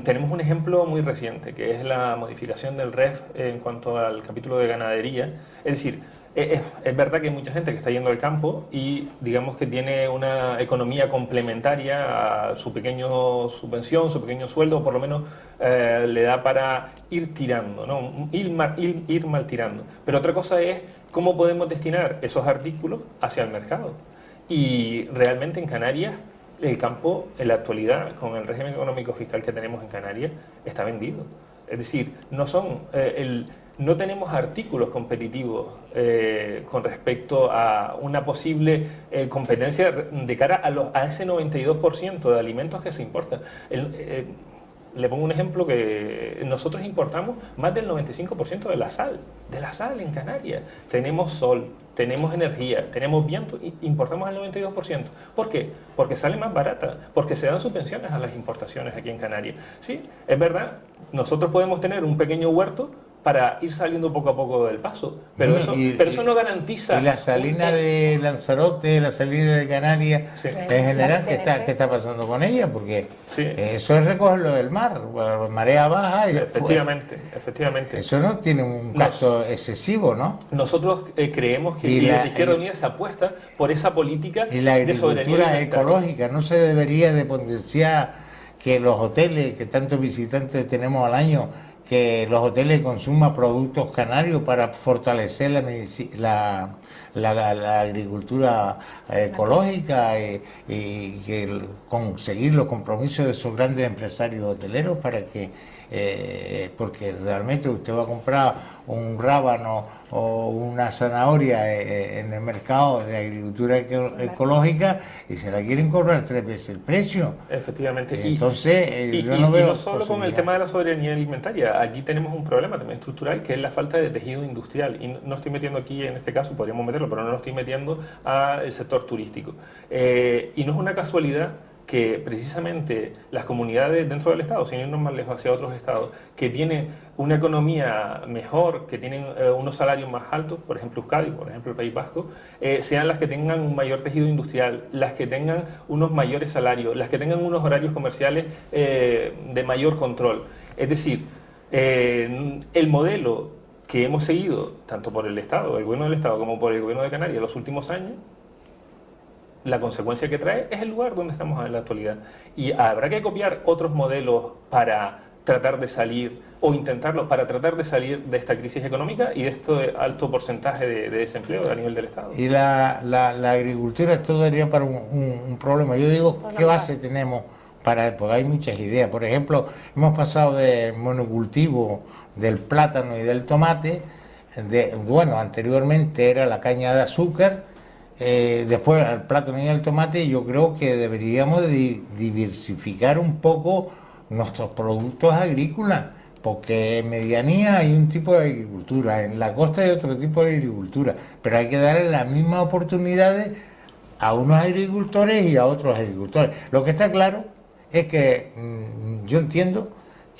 tenemos un ejemplo muy reciente, que es la modificación del REF en cuanto al capítulo de ganadería. Es decir, es verdad que hay mucha gente que está yendo al campo y digamos que tiene una economía complementaria a su pequeña subvención, su pequeño sueldo, o por lo menos le da para ir tirando, ¿no? ir mal tirando. Pero otra cosa es cómo podemos destinar esos artículos hacia el mercado. Y realmente en Canarias el campo, en la actualidad, con el régimen económico fiscal que tenemos en Canarias, está vendido. Es decir, no tenemos artículos competitivos con respecto a una posible competencia de cara a ese 92% de alimentos que se importan. Le pongo un ejemplo, que nosotros importamos más del 95% de la sal en Canarias. Tenemos sol, tenemos energía, tenemos viento, importamos el 92%. ¿Por qué? Porque sale más barata, porque se dan subvenciones a las importaciones aquí en Canarias. Sí, es verdad, nosotros podemos tener un pequeño huerto para ir saliendo poco a poco del paso, pero eso no garantiza... Y la salina de Lanzarote, la salina de Canarias, sí, en general, ¿qué está pasando con ella? Porque sí, eso es recogerlo del mar, marea baja y efectivamente. Eso no tiene un gasto excesivo, ¿no? Nosotros creemos que la Izquierda Unida se apuesta por esa política y la de soberanía agricultura ecológica. No se debería de potenciar que los hoteles, que tantos visitantes tenemos al año, que los hoteles consuman productos canarios para fortalecer la agricultura ecológica y que conseguir los compromisos de esos grandes empresarios hoteleros para que porque realmente usted va a comprar un rábano o una zanahoria en el mercado de agricultura ecológica y se la quieren cobrar 3 veces el precio. Efectivamente. Entonces, yo no veo solo con el tema de la soberanía alimentaria, aquí tenemos un problema también estructural que es la falta de tejido industrial. Y no estoy metiendo aquí, en este caso podríamos meterlo, pero no lo estoy metiendo al sector turístico. Y no es una casualidad que precisamente las comunidades dentro del Estado, sin irnos más lejos hacia otros estados, que tienen una economía mejor, que tienen unos salarios más altos, por ejemplo Euskadi, por ejemplo el País Vasco, sean las que tengan un mayor tejido industrial, las que tengan unos mayores salarios, las que tengan unos horarios comerciales de mayor control. Es decir, el modelo que hemos seguido, tanto por el Estado, el gobierno del Estado, como por el gobierno de Canarias en los últimos años, la consecuencia que trae es el lugar donde estamos en la actualidad. Y habrá que copiar otros modelos para tratar de salir, o intentarlo, para tratar de salir de esta crisis económica y de este alto porcentaje de desempleo a nivel del Estado. Y la agricultura, esto daría para un problema. Yo digo, ¿qué base tenemos para? Porque hay muchas ideas. Por ejemplo, hemos pasado de monocultivo del plátano y del tomate, bueno, anteriormente era la caña de azúcar, después el plátano y el tomate. Yo creo que deberíamos diversificar un poco nuestros productos agrícolas, porque en medianía hay un tipo de agricultura, en la costa hay otro tipo de agricultura, pero hay que darle las mismas oportunidades a unos agricultores y a otros agricultores. Lo que está claro es que yo entiendo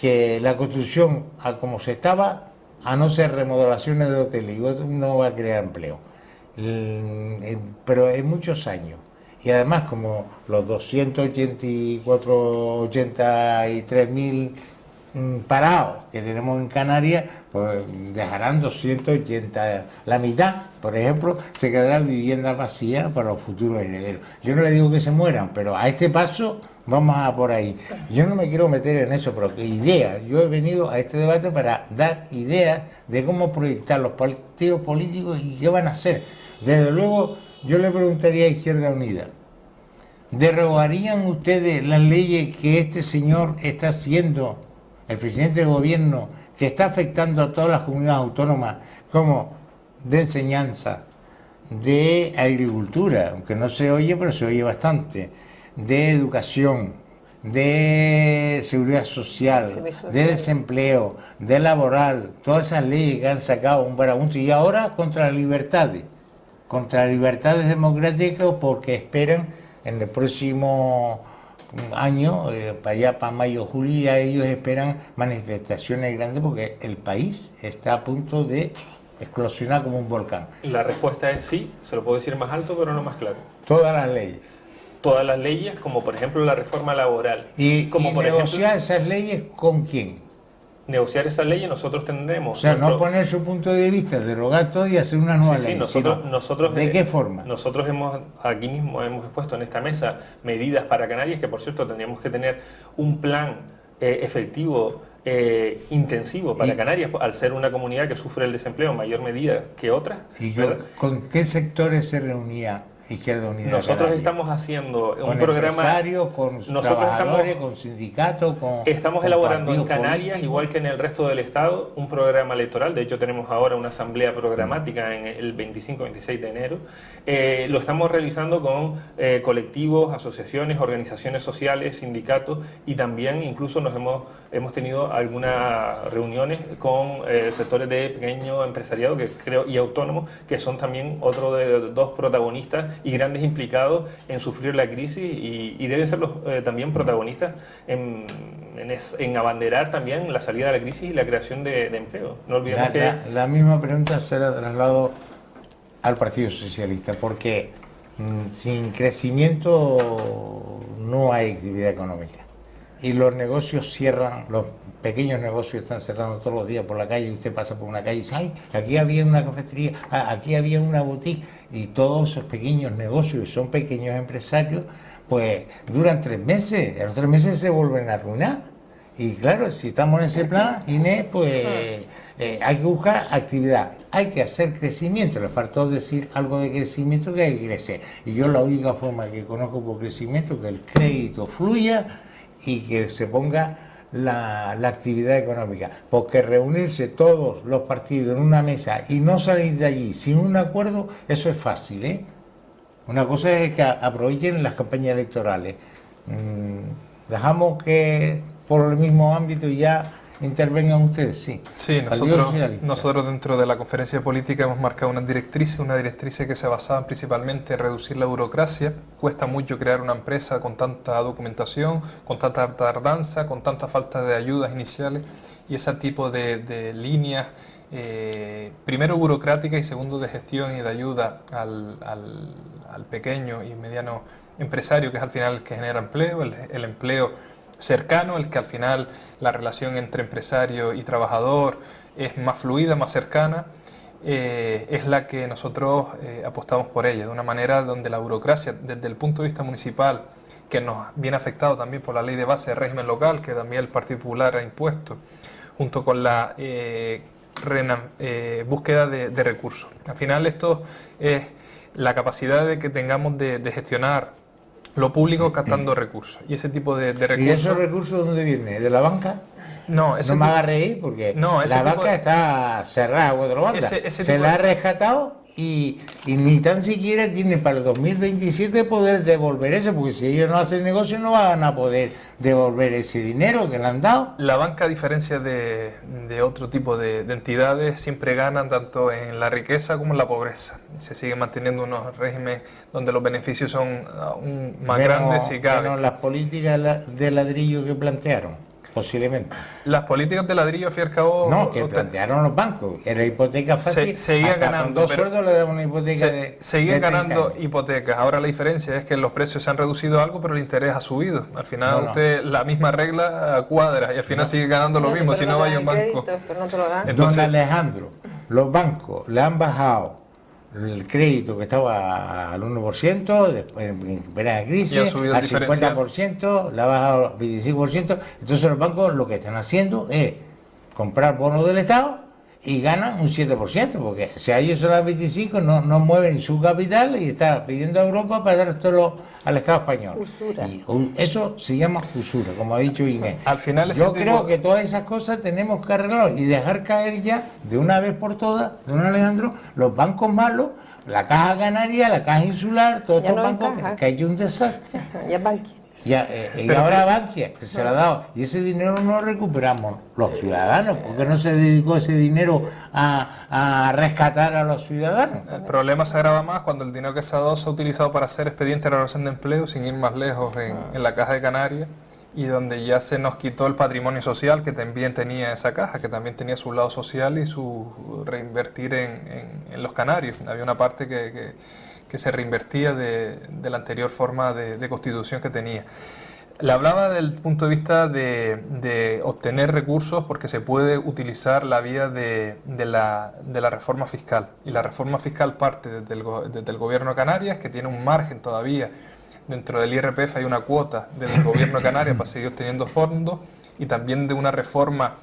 que la construcción, a como se estaba, a no ser remodelaciones de hoteles, no va a crear empleo. Pero en muchos años. Y además, como los 283.000 parados que tenemos en Canarias, pues dejarán 280, la mitad, por ejemplo, se quedará vivienda vacía para los futuros herederos. Yo no le digo que se mueran, pero a este paso vamos a por ahí. Yo no me quiero meter en eso, pero que ideas. Yo he venido a este debate para dar ideas de cómo proyectar los partidos políticos y qué van a hacer. Desde luego, yo le preguntaría a Izquierda Unida, ¿derogarían ustedes las leyes que este señor está haciendo, el presidente de gobierno, que está afectando a todas las comunidades autónomas, como de enseñanza, de agricultura, aunque no se oye, pero se oye bastante, de educación, de seguridad social, de desempleo, de laboral, todas esas leyes que han sacado un vagabundo, y ahora contra las libertades democráticas, porque esperan en el próximo año, para allá, para mayo, julio, ya ellos esperan manifestaciones grandes porque el país está a punto de explosionar como un volcán. La respuesta es sí, se lo puedo decir más alto, pero no más claro. Todas las leyes. Todas las leyes, como por ejemplo la reforma laboral. ¿Y por negociar ejemplo, esas leyes con quién? Negociar esas leyes nosotros tendremos. O sea, no poner su punto de vista, derogar todo y hacer una nueva ley. Nosotros, ¿de qué forma? Nosotros aquí mismo hemos expuesto en esta mesa medidas para Canarias, que por cierto tendríamos que tener un plan efectivo, intensivo para Canarias, al ser una comunidad que sufre el desempleo en mayor medida que otras. ¿Y con qué sectores se reunía Izquierda Unida? Nosotros estamos haciendo un programa. Con trabajadores, con sindicatos, estamos elaborando en Canarias, político, igual que en el resto del Estado, un programa electoral. De hecho, tenemos ahora una asamblea programática en el 25-26 de enero. Lo estamos realizando con colectivos, asociaciones, organizaciones sociales, sindicatos, y también incluso hemos tenido algunas reuniones con sectores de pequeño empresariado y autónomos, que son también otro de dos protagonistas y grandes implicados en sufrir la crisis, y deben ser también protagonistas en abanderar también la salida de la crisis y la creación de empleo. No olvidemos que... La misma pregunta se la traslado al Partido Socialista, porque sin crecimiento no hay actividad económica. Y los negocios cierran, los pequeños negocios están cerrando todos los días por la calle. Usted pasa por una calle y dice, ay, aquí había una cafetería, aquí había una boutique, y todos esos pequeños negocios, y son pequeños empresarios, pues duran 3 meses, a los 3 meses se vuelven a arruinar. Y claro, si estamos en ese plan, Inés, pues hay que buscar actividad, hay que hacer crecimiento. Le faltó decir algo de crecimiento, que hay que crecer. Y yo la única forma que conozco por crecimiento es que el crédito fluya y que se ponga la actividad económica, porque reunirse todos los partidos en una mesa y no salir de allí sin un acuerdo, eso es fácil, ¿eh? Una cosa es que aprovechen las campañas electorales. Dejamos que por el mismo ámbito ya intervengan ustedes, sí. Sí, nosotros dentro de la conferencia política hemos marcado una directriz que se basaba principalmente en reducir la burocracia. Cuesta mucho crear una empresa con tanta documentación, con tanta tardanza, con tanta falta de ayudas iniciales y ese tipo de líneas, primero burocráticas y segundo de gestión y de ayuda al pequeño y mediano empresario, que es al final el que genera empleo, el empleo cercano, el que al final la relación entre empresario y trabajador es más fluida, más cercana, es la que nosotros apostamos por ella, de una manera donde la burocracia, desde el punto de vista municipal, que nos viene afectado también por la ley de base de régimen local, que también el Partido Popular ha impuesto, junto con la búsqueda de recursos. Al final esto es la capacidad de que tengamos de gestionar lo público captando recursos. Y ese tipo de recursos... ¿Y esos recursos de dónde vienen? ¿De la banca? No, no me haga reír porque la banca está cerrada, Cuatrobanda. Se la ha rescatado y ni tan siquiera tiene para el 2027 poder devolver eso, porque si ellos no hacen negocio no van a poder devolver ese dinero que le han dado. La banca, a diferencia de otro tipo de entidades, siempre ganan tanto en la riqueza como en la pobreza. Se siguen manteniendo unos regímenes donde los beneficios son aún más grandes y caben. Menos las políticas de ladrillo que plantearon. Posiblemente. Las políticas de ladrillo, al fin y al cabo... No, que plantearon los bancos. Era hipoteca fácil. Seguían ganando. Con 2 sueldos le daban una hipoteca seguían ganando hipotecas. Ahora la diferencia es que los precios se han reducido algo, pero el interés ha subido. Al final usted la misma regla cuadra y al final sigue ganando lo mismo si no vaya a un banco. Entonces, don Alejandro, los bancos le han bajado el crédito que estaba al 1%, después en plena crisis, al 50%, le ha bajado al 25%. Entonces los bancos lo que están haciendo es comprar bonos del Estado y ganan un 7%, porque si a ellos son las 25 no mueven su capital y está pidiendo a Europa para dárselo al Estado español. Usura. Y eso se llama usura, como ha dicho Inés. Al final yo creo que todas esas cosas tenemos que arreglar y dejar caer ya de una vez por todas, don Alejandro, los bancos malos, la Caja Canaria, la Caja Insular, todos estos bancos que hay un desastre. Ya Bankia. Y ahora Bankia, que se la ha dado, y ese dinero no lo recuperamos los ciudadanos, porque no se dedicó ese dinero a rescatar a los ciudadanos. El problema se agrava más cuando el dinero que se ha dado se ha utilizado para hacer expedientes de regulación de empleo, sin ir más lejos, en la Caja de Canarias, y donde ya se nos quitó el patrimonio social que también tenía esa caja, que también tenía su lado social y su reinvertir en los canarios. Había una parte que se reinvertía de la anterior forma de constitución que tenía. Le hablaba del punto de vista de obtener recursos porque se puede utilizar la vía de la reforma fiscal. Y la reforma fiscal parte desde el Gobierno de Canarias, que tiene un margen todavía. Dentro del IRPF hay una cuota del Gobierno de Canarias para seguir obteniendo fondos y también de una reforma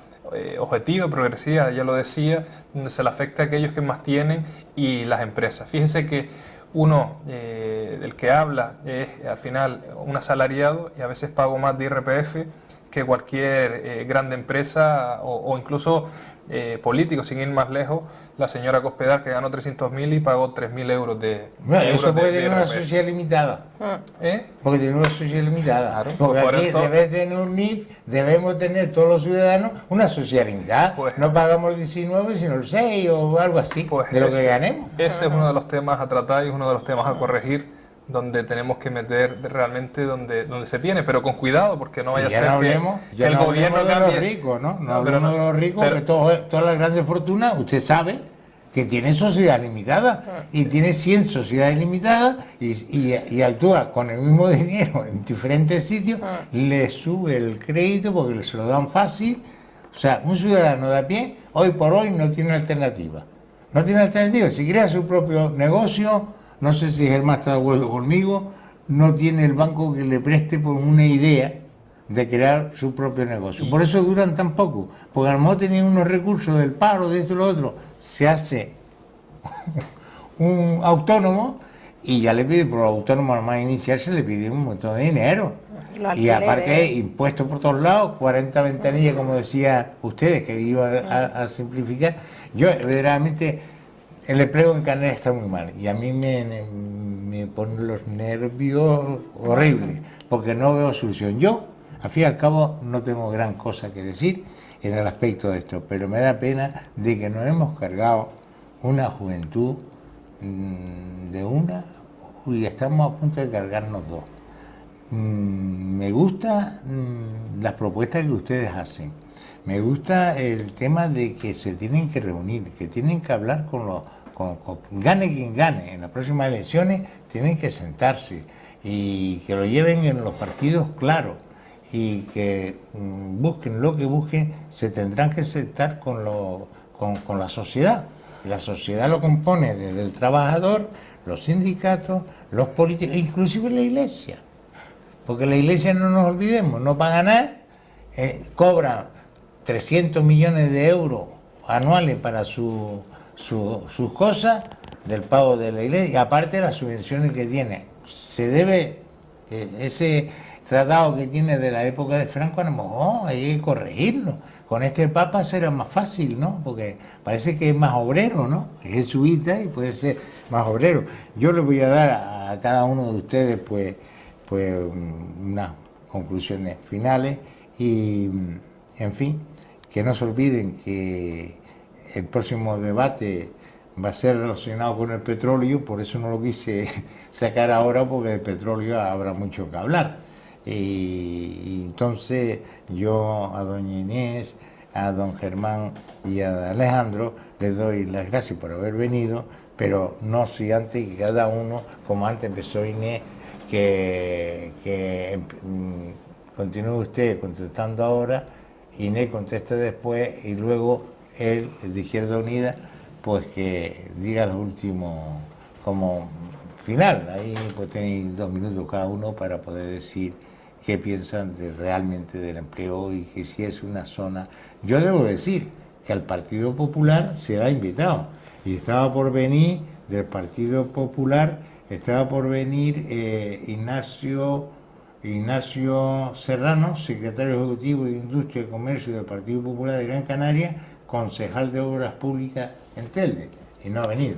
objetiva, progresiva, ya lo decía, donde se le afecta a aquellos que más tienen y las empresas. Fíjese que uno del que habla es al final un asalariado y a veces pago más de IRPF que cualquier grande empresa o incluso político, sin ir más lejos, la señora Cospedal que ganó 300.000 y pagó 3.000 euros de eso puede tener una sociedad limitada. Porque tiene una sociedad limitada. Claro, porque aquí en vez de tener un NIF debemos tener todos los ciudadanos una sociedad limitada. Pues, no pagamos el 19 sino el 6 o algo así de lo que ganemos. Ese es uno de los temas a tratar y uno de los temas a corregir, donde tenemos que meter realmente donde se tiene, pero con cuidado, porque no vaya a ser que el gobierno cambie. De los ricos, ¿no? No hablemos de los ricos, que todas las grandes fortunas, usted sabe que tiene sociedad limitada y tiene 100 sociedades limitadas y actúa con el mismo dinero en diferentes sitios, le sube el crédito porque se lo dan fácil. O sea, un ciudadano de a pie, hoy por hoy no tiene alternativa. No tiene alternativa. Si crea su propio negocio, no sé si Germán está de acuerdo conmigo, no tiene el banco que le preste por una idea de crear su propio negocio. Por eso duran tan poco, porque a lo mejor tienen unos recursos del paro, de esto y lo otro, se hace un autónomo y ya le piden, por los autónomos más inicial se le pide un montón de dinero. Y aparte impuestos por todos lados, 40 ventanillas, como decía ustedes, que iba a simplificar. Yo verdaderamente, el empleo en Canarias está muy mal y a mí me ponen los nervios horribles, porque no veo solución. Yo, al fin y al cabo, no tengo gran cosa que decir en el aspecto de esto, pero me da pena de que nos hemos cargado una juventud de una y estamos a punto de cargarnos dos. Me gusta las propuestas que ustedes hacen, me gusta el tema de que se tienen que reunir, que tienen que hablar con gane quien gane, en las próximas elecciones tienen que sentarse y que lo lleven en los partidos claros y que busquen lo que busquen, se tendrán que sentar con la sociedad. La sociedad lo compone desde el trabajador, los sindicatos, los políticos, inclusive la iglesia. Porque la iglesia, no nos olvidemos, no paga nada, cobra 300 millones de euros anuales para sus cosas del pago de la iglesia, y aparte las subvenciones que tiene. Se debe, ese tratado que tiene de la época de Franco, a lo mejor hay que corregirlo. Con este Papa será más fácil, ¿no? Porque parece que es más obrero, ¿no? Es jesuita y puede ser más obrero. Yo le voy a dar a cada uno de ustedes, pues unas conclusiones finales y, en fin, que no se olviden que el próximo debate va a ser relacionado con el petróleo, por eso no lo quise sacar ahora, porque de petróleo habrá mucho que hablar. Y entonces yo a doña Inés, a don Germán y a Alejandro les doy las gracias por haber venido, pero no si antes que cada uno, como antes empezó Inés, que continúe usted contestando ahora, Inés conteste después y luego él, de Izquierda Unida, pues que diga lo último como final. Ahí pues tenéis 2 minutos cada uno para poder decir qué piensan realmente del empleo y que si es una zona. Yo debo decir que al Partido Popular se ha invitado y estaba por venir del Partido Popular, estaba por venir Ignacio Serrano, secretario ejecutivo de Industria y Comercio del Partido Popular de Gran Canaria, concejal de Obras Públicas en Telde, y no ha venido,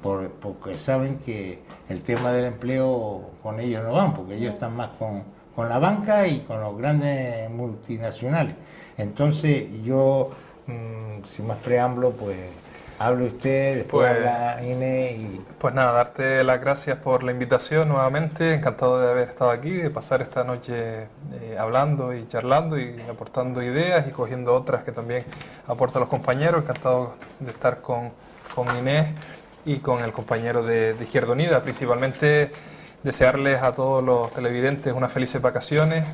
porque saben que el tema del empleo con ellos no van, porque ellos están más con la banca y con los grandes multinacionales. Entonces yo, sin más preámbulo, pues hable usted, después habla Inés y... Pues nada, darte las gracias por la invitación nuevamente, encantado de haber estado aquí, de pasar esta noche hablando y charlando y aportando ideas y cogiendo otras que también aportan los compañeros, encantado de estar con Inés y con el compañero de Izquierda Unida. Principalmente desearles a todos los televidentes unas felices vacaciones,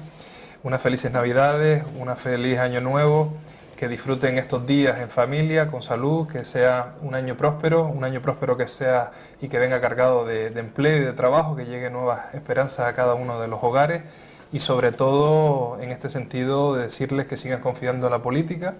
unas felices Navidades, un feliz Año Nuevo, que disfruten estos días en familia, con salud, que sea un año próspero que sea y que venga cargado de empleo y de trabajo, que llegue nuevas esperanzas a cada uno de los hogares y sobre todo en este sentido de decirles que sigan confiando en la política,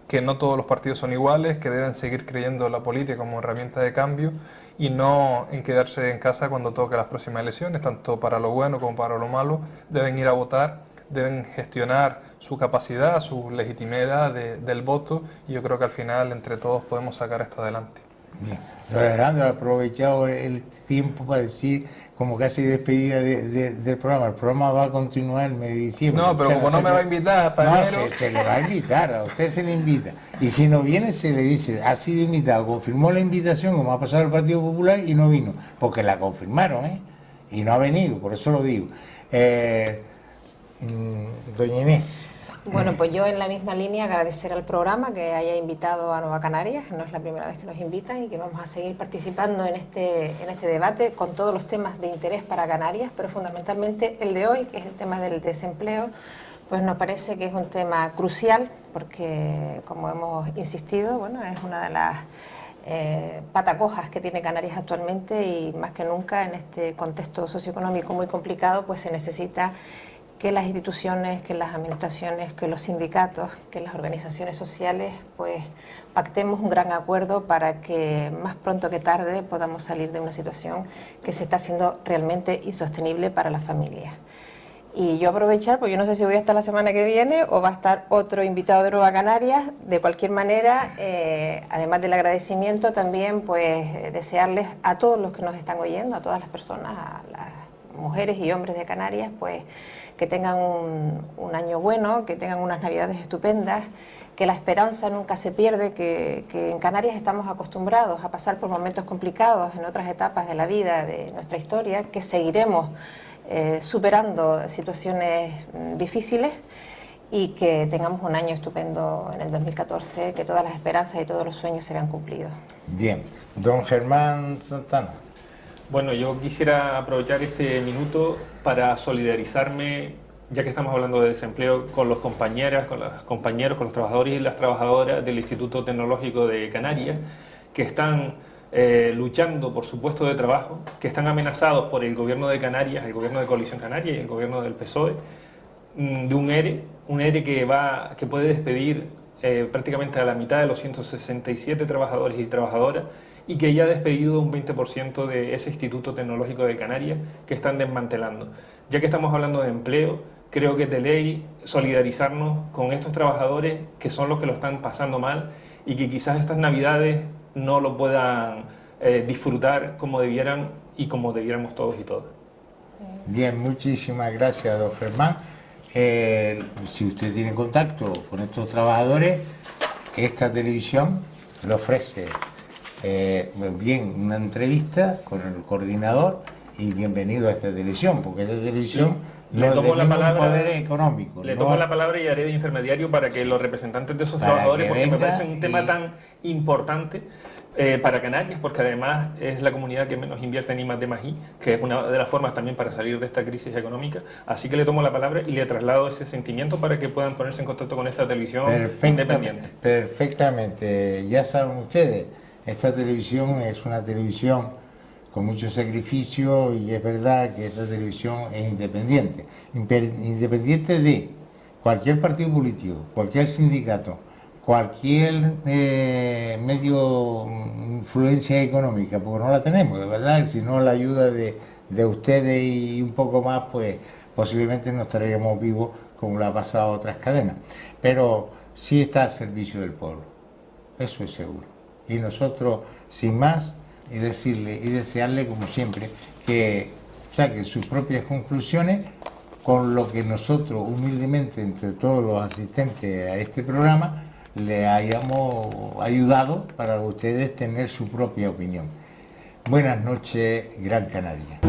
que no todos los partidos son iguales, que deben seguir creyendo en la política como herramienta de cambio y no en quedarse en casa cuando toque las próximas elecciones, tanto para lo bueno como para lo malo, deben ir a votar, deben gestionar su capacidad, su legitimidad del voto y yo creo que al final entre todos podemos sacar esto adelante. Bien. Don Alejandro ha aprovechado el tiempo para decir como casi despedida del programa. El programa va a continuar en mes de diciembre. No, pero como no me va a invitar hasta enero... se le va a invitar, a usted se le invita. Y si no viene, se le dice, ha sido invitado, confirmó la invitación, como ha pasado el Partido Popular, y no vino, porque la confirmaron, y no ha venido, por eso lo digo. Doña Inés. Bueno, pues yo en la misma línea agradecer al programa que haya invitado a Nueva Canarias, no es la primera vez que nos invitan y que vamos a seguir participando en este debate con todos los temas de interés para Canarias, pero fundamentalmente el de hoy, que es el tema del desempleo, pues nos parece que es un tema crucial porque, como hemos insistido, bueno, es una de las patacojas que tiene Canarias actualmente y más que nunca en este contexto socioeconómico muy complicado, pues se necesita que las instituciones, que las administraciones, que los sindicatos, que las organizaciones sociales, pues pactemos un gran acuerdo para que más pronto que tarde podamos salir de una situación que se está haciendo realmente insostenible para las familias. Y yo aprovechar, pues yo no sé si voy a estar la semana que viene o va a estar otro invitado de Nueva Canarias. De cualquier manera, además del agradecimiento, también pues desearles a todos los que nos están oyendo, a todas las personas, a las mujeres y hombres de Canarias, pues que tengan un año bueno, que tengan unas navidades estupendas, que la esperanza nunca se pierde, que en Canarias estamos acostumbrados a pasar por momentos complicados en otras etapas de la vida, de nuestra historia, que seguiremos superando situaciones difíciles y que tengamos un año estupendo en el 2014, que todas las esperanzas y todos los sueños se vean cumplidos. Bien, don Germán Santana. Bueno, yo quisiera aprovechar este minuto para solidarizarme, ya que estamos hablando de desempleo, con los compañeros, con los trabajadores y las trabajadoras del Instituto Tecnológico de Canarias, que están luchando por su puesto de trabajo, que están amenazados por el gobierno de Canarias, el gobierno de Coalición Canaria y el gobierno del PSOE, de un ERE que puede despedir prácticamente a la mitad de los 167 trabajadores y trabajadoras, y que ya ha despedido un 20% de ese Instituto Tecnológico de Canarias que están desmantelando. Ya que estamos hablando de empleo, creo que es de ley solidarizarnos con estos trabajadores que son los que lo están pasando mal y que quizás estas Navidades no lo puedan disfrutar como debieran y como debiéramos todos y todas. Bien, muchísimas gracias, don Germán. Si usted tiene contacto con estos trabajadores, esta televisión le ofrece bien una entrevista con el coordinador y bienvenido a esta televisión, porque esta televisión no es de ningún poder económico. Le tomo la palabra y haré de intermediario para que los representantes de esos trabajadores, porque me parece un tema tan importante para Canarias, porque además es la comunidad que menos invierte en I+D+I, que es una de las formas también para salir de esta crisis económica. Así que le tomo la palabra y le traslado ese sentimiento para que puedan ponerse en contacto con esta televisión independiente. Perfectamente. Ya saben ustedes, esta televisión es una televisión con mucho sacrificio y es verdad que esta televisión es independiente. Independiente de cualquier partido político, cualquier sindicato, cualquier medio influencia económica, porque no la tenemos, de verdad, si no la ayuda de ustedes y un poco más, pues posiblemente no estaríamos vivos como lo ha pasado a otras cadenas. Pero sí está al servicio del pueblo, eso es seguro. Y nosotros, sin más, y decirle y desearle, como siempre, que saquen sus propias conclusiones con lo que nosotros, humildemente, entre todos los asistentes a este programa, le hayamos ayudado para ustedes tener su propia opinión. Buenas noches, Gran Canaria.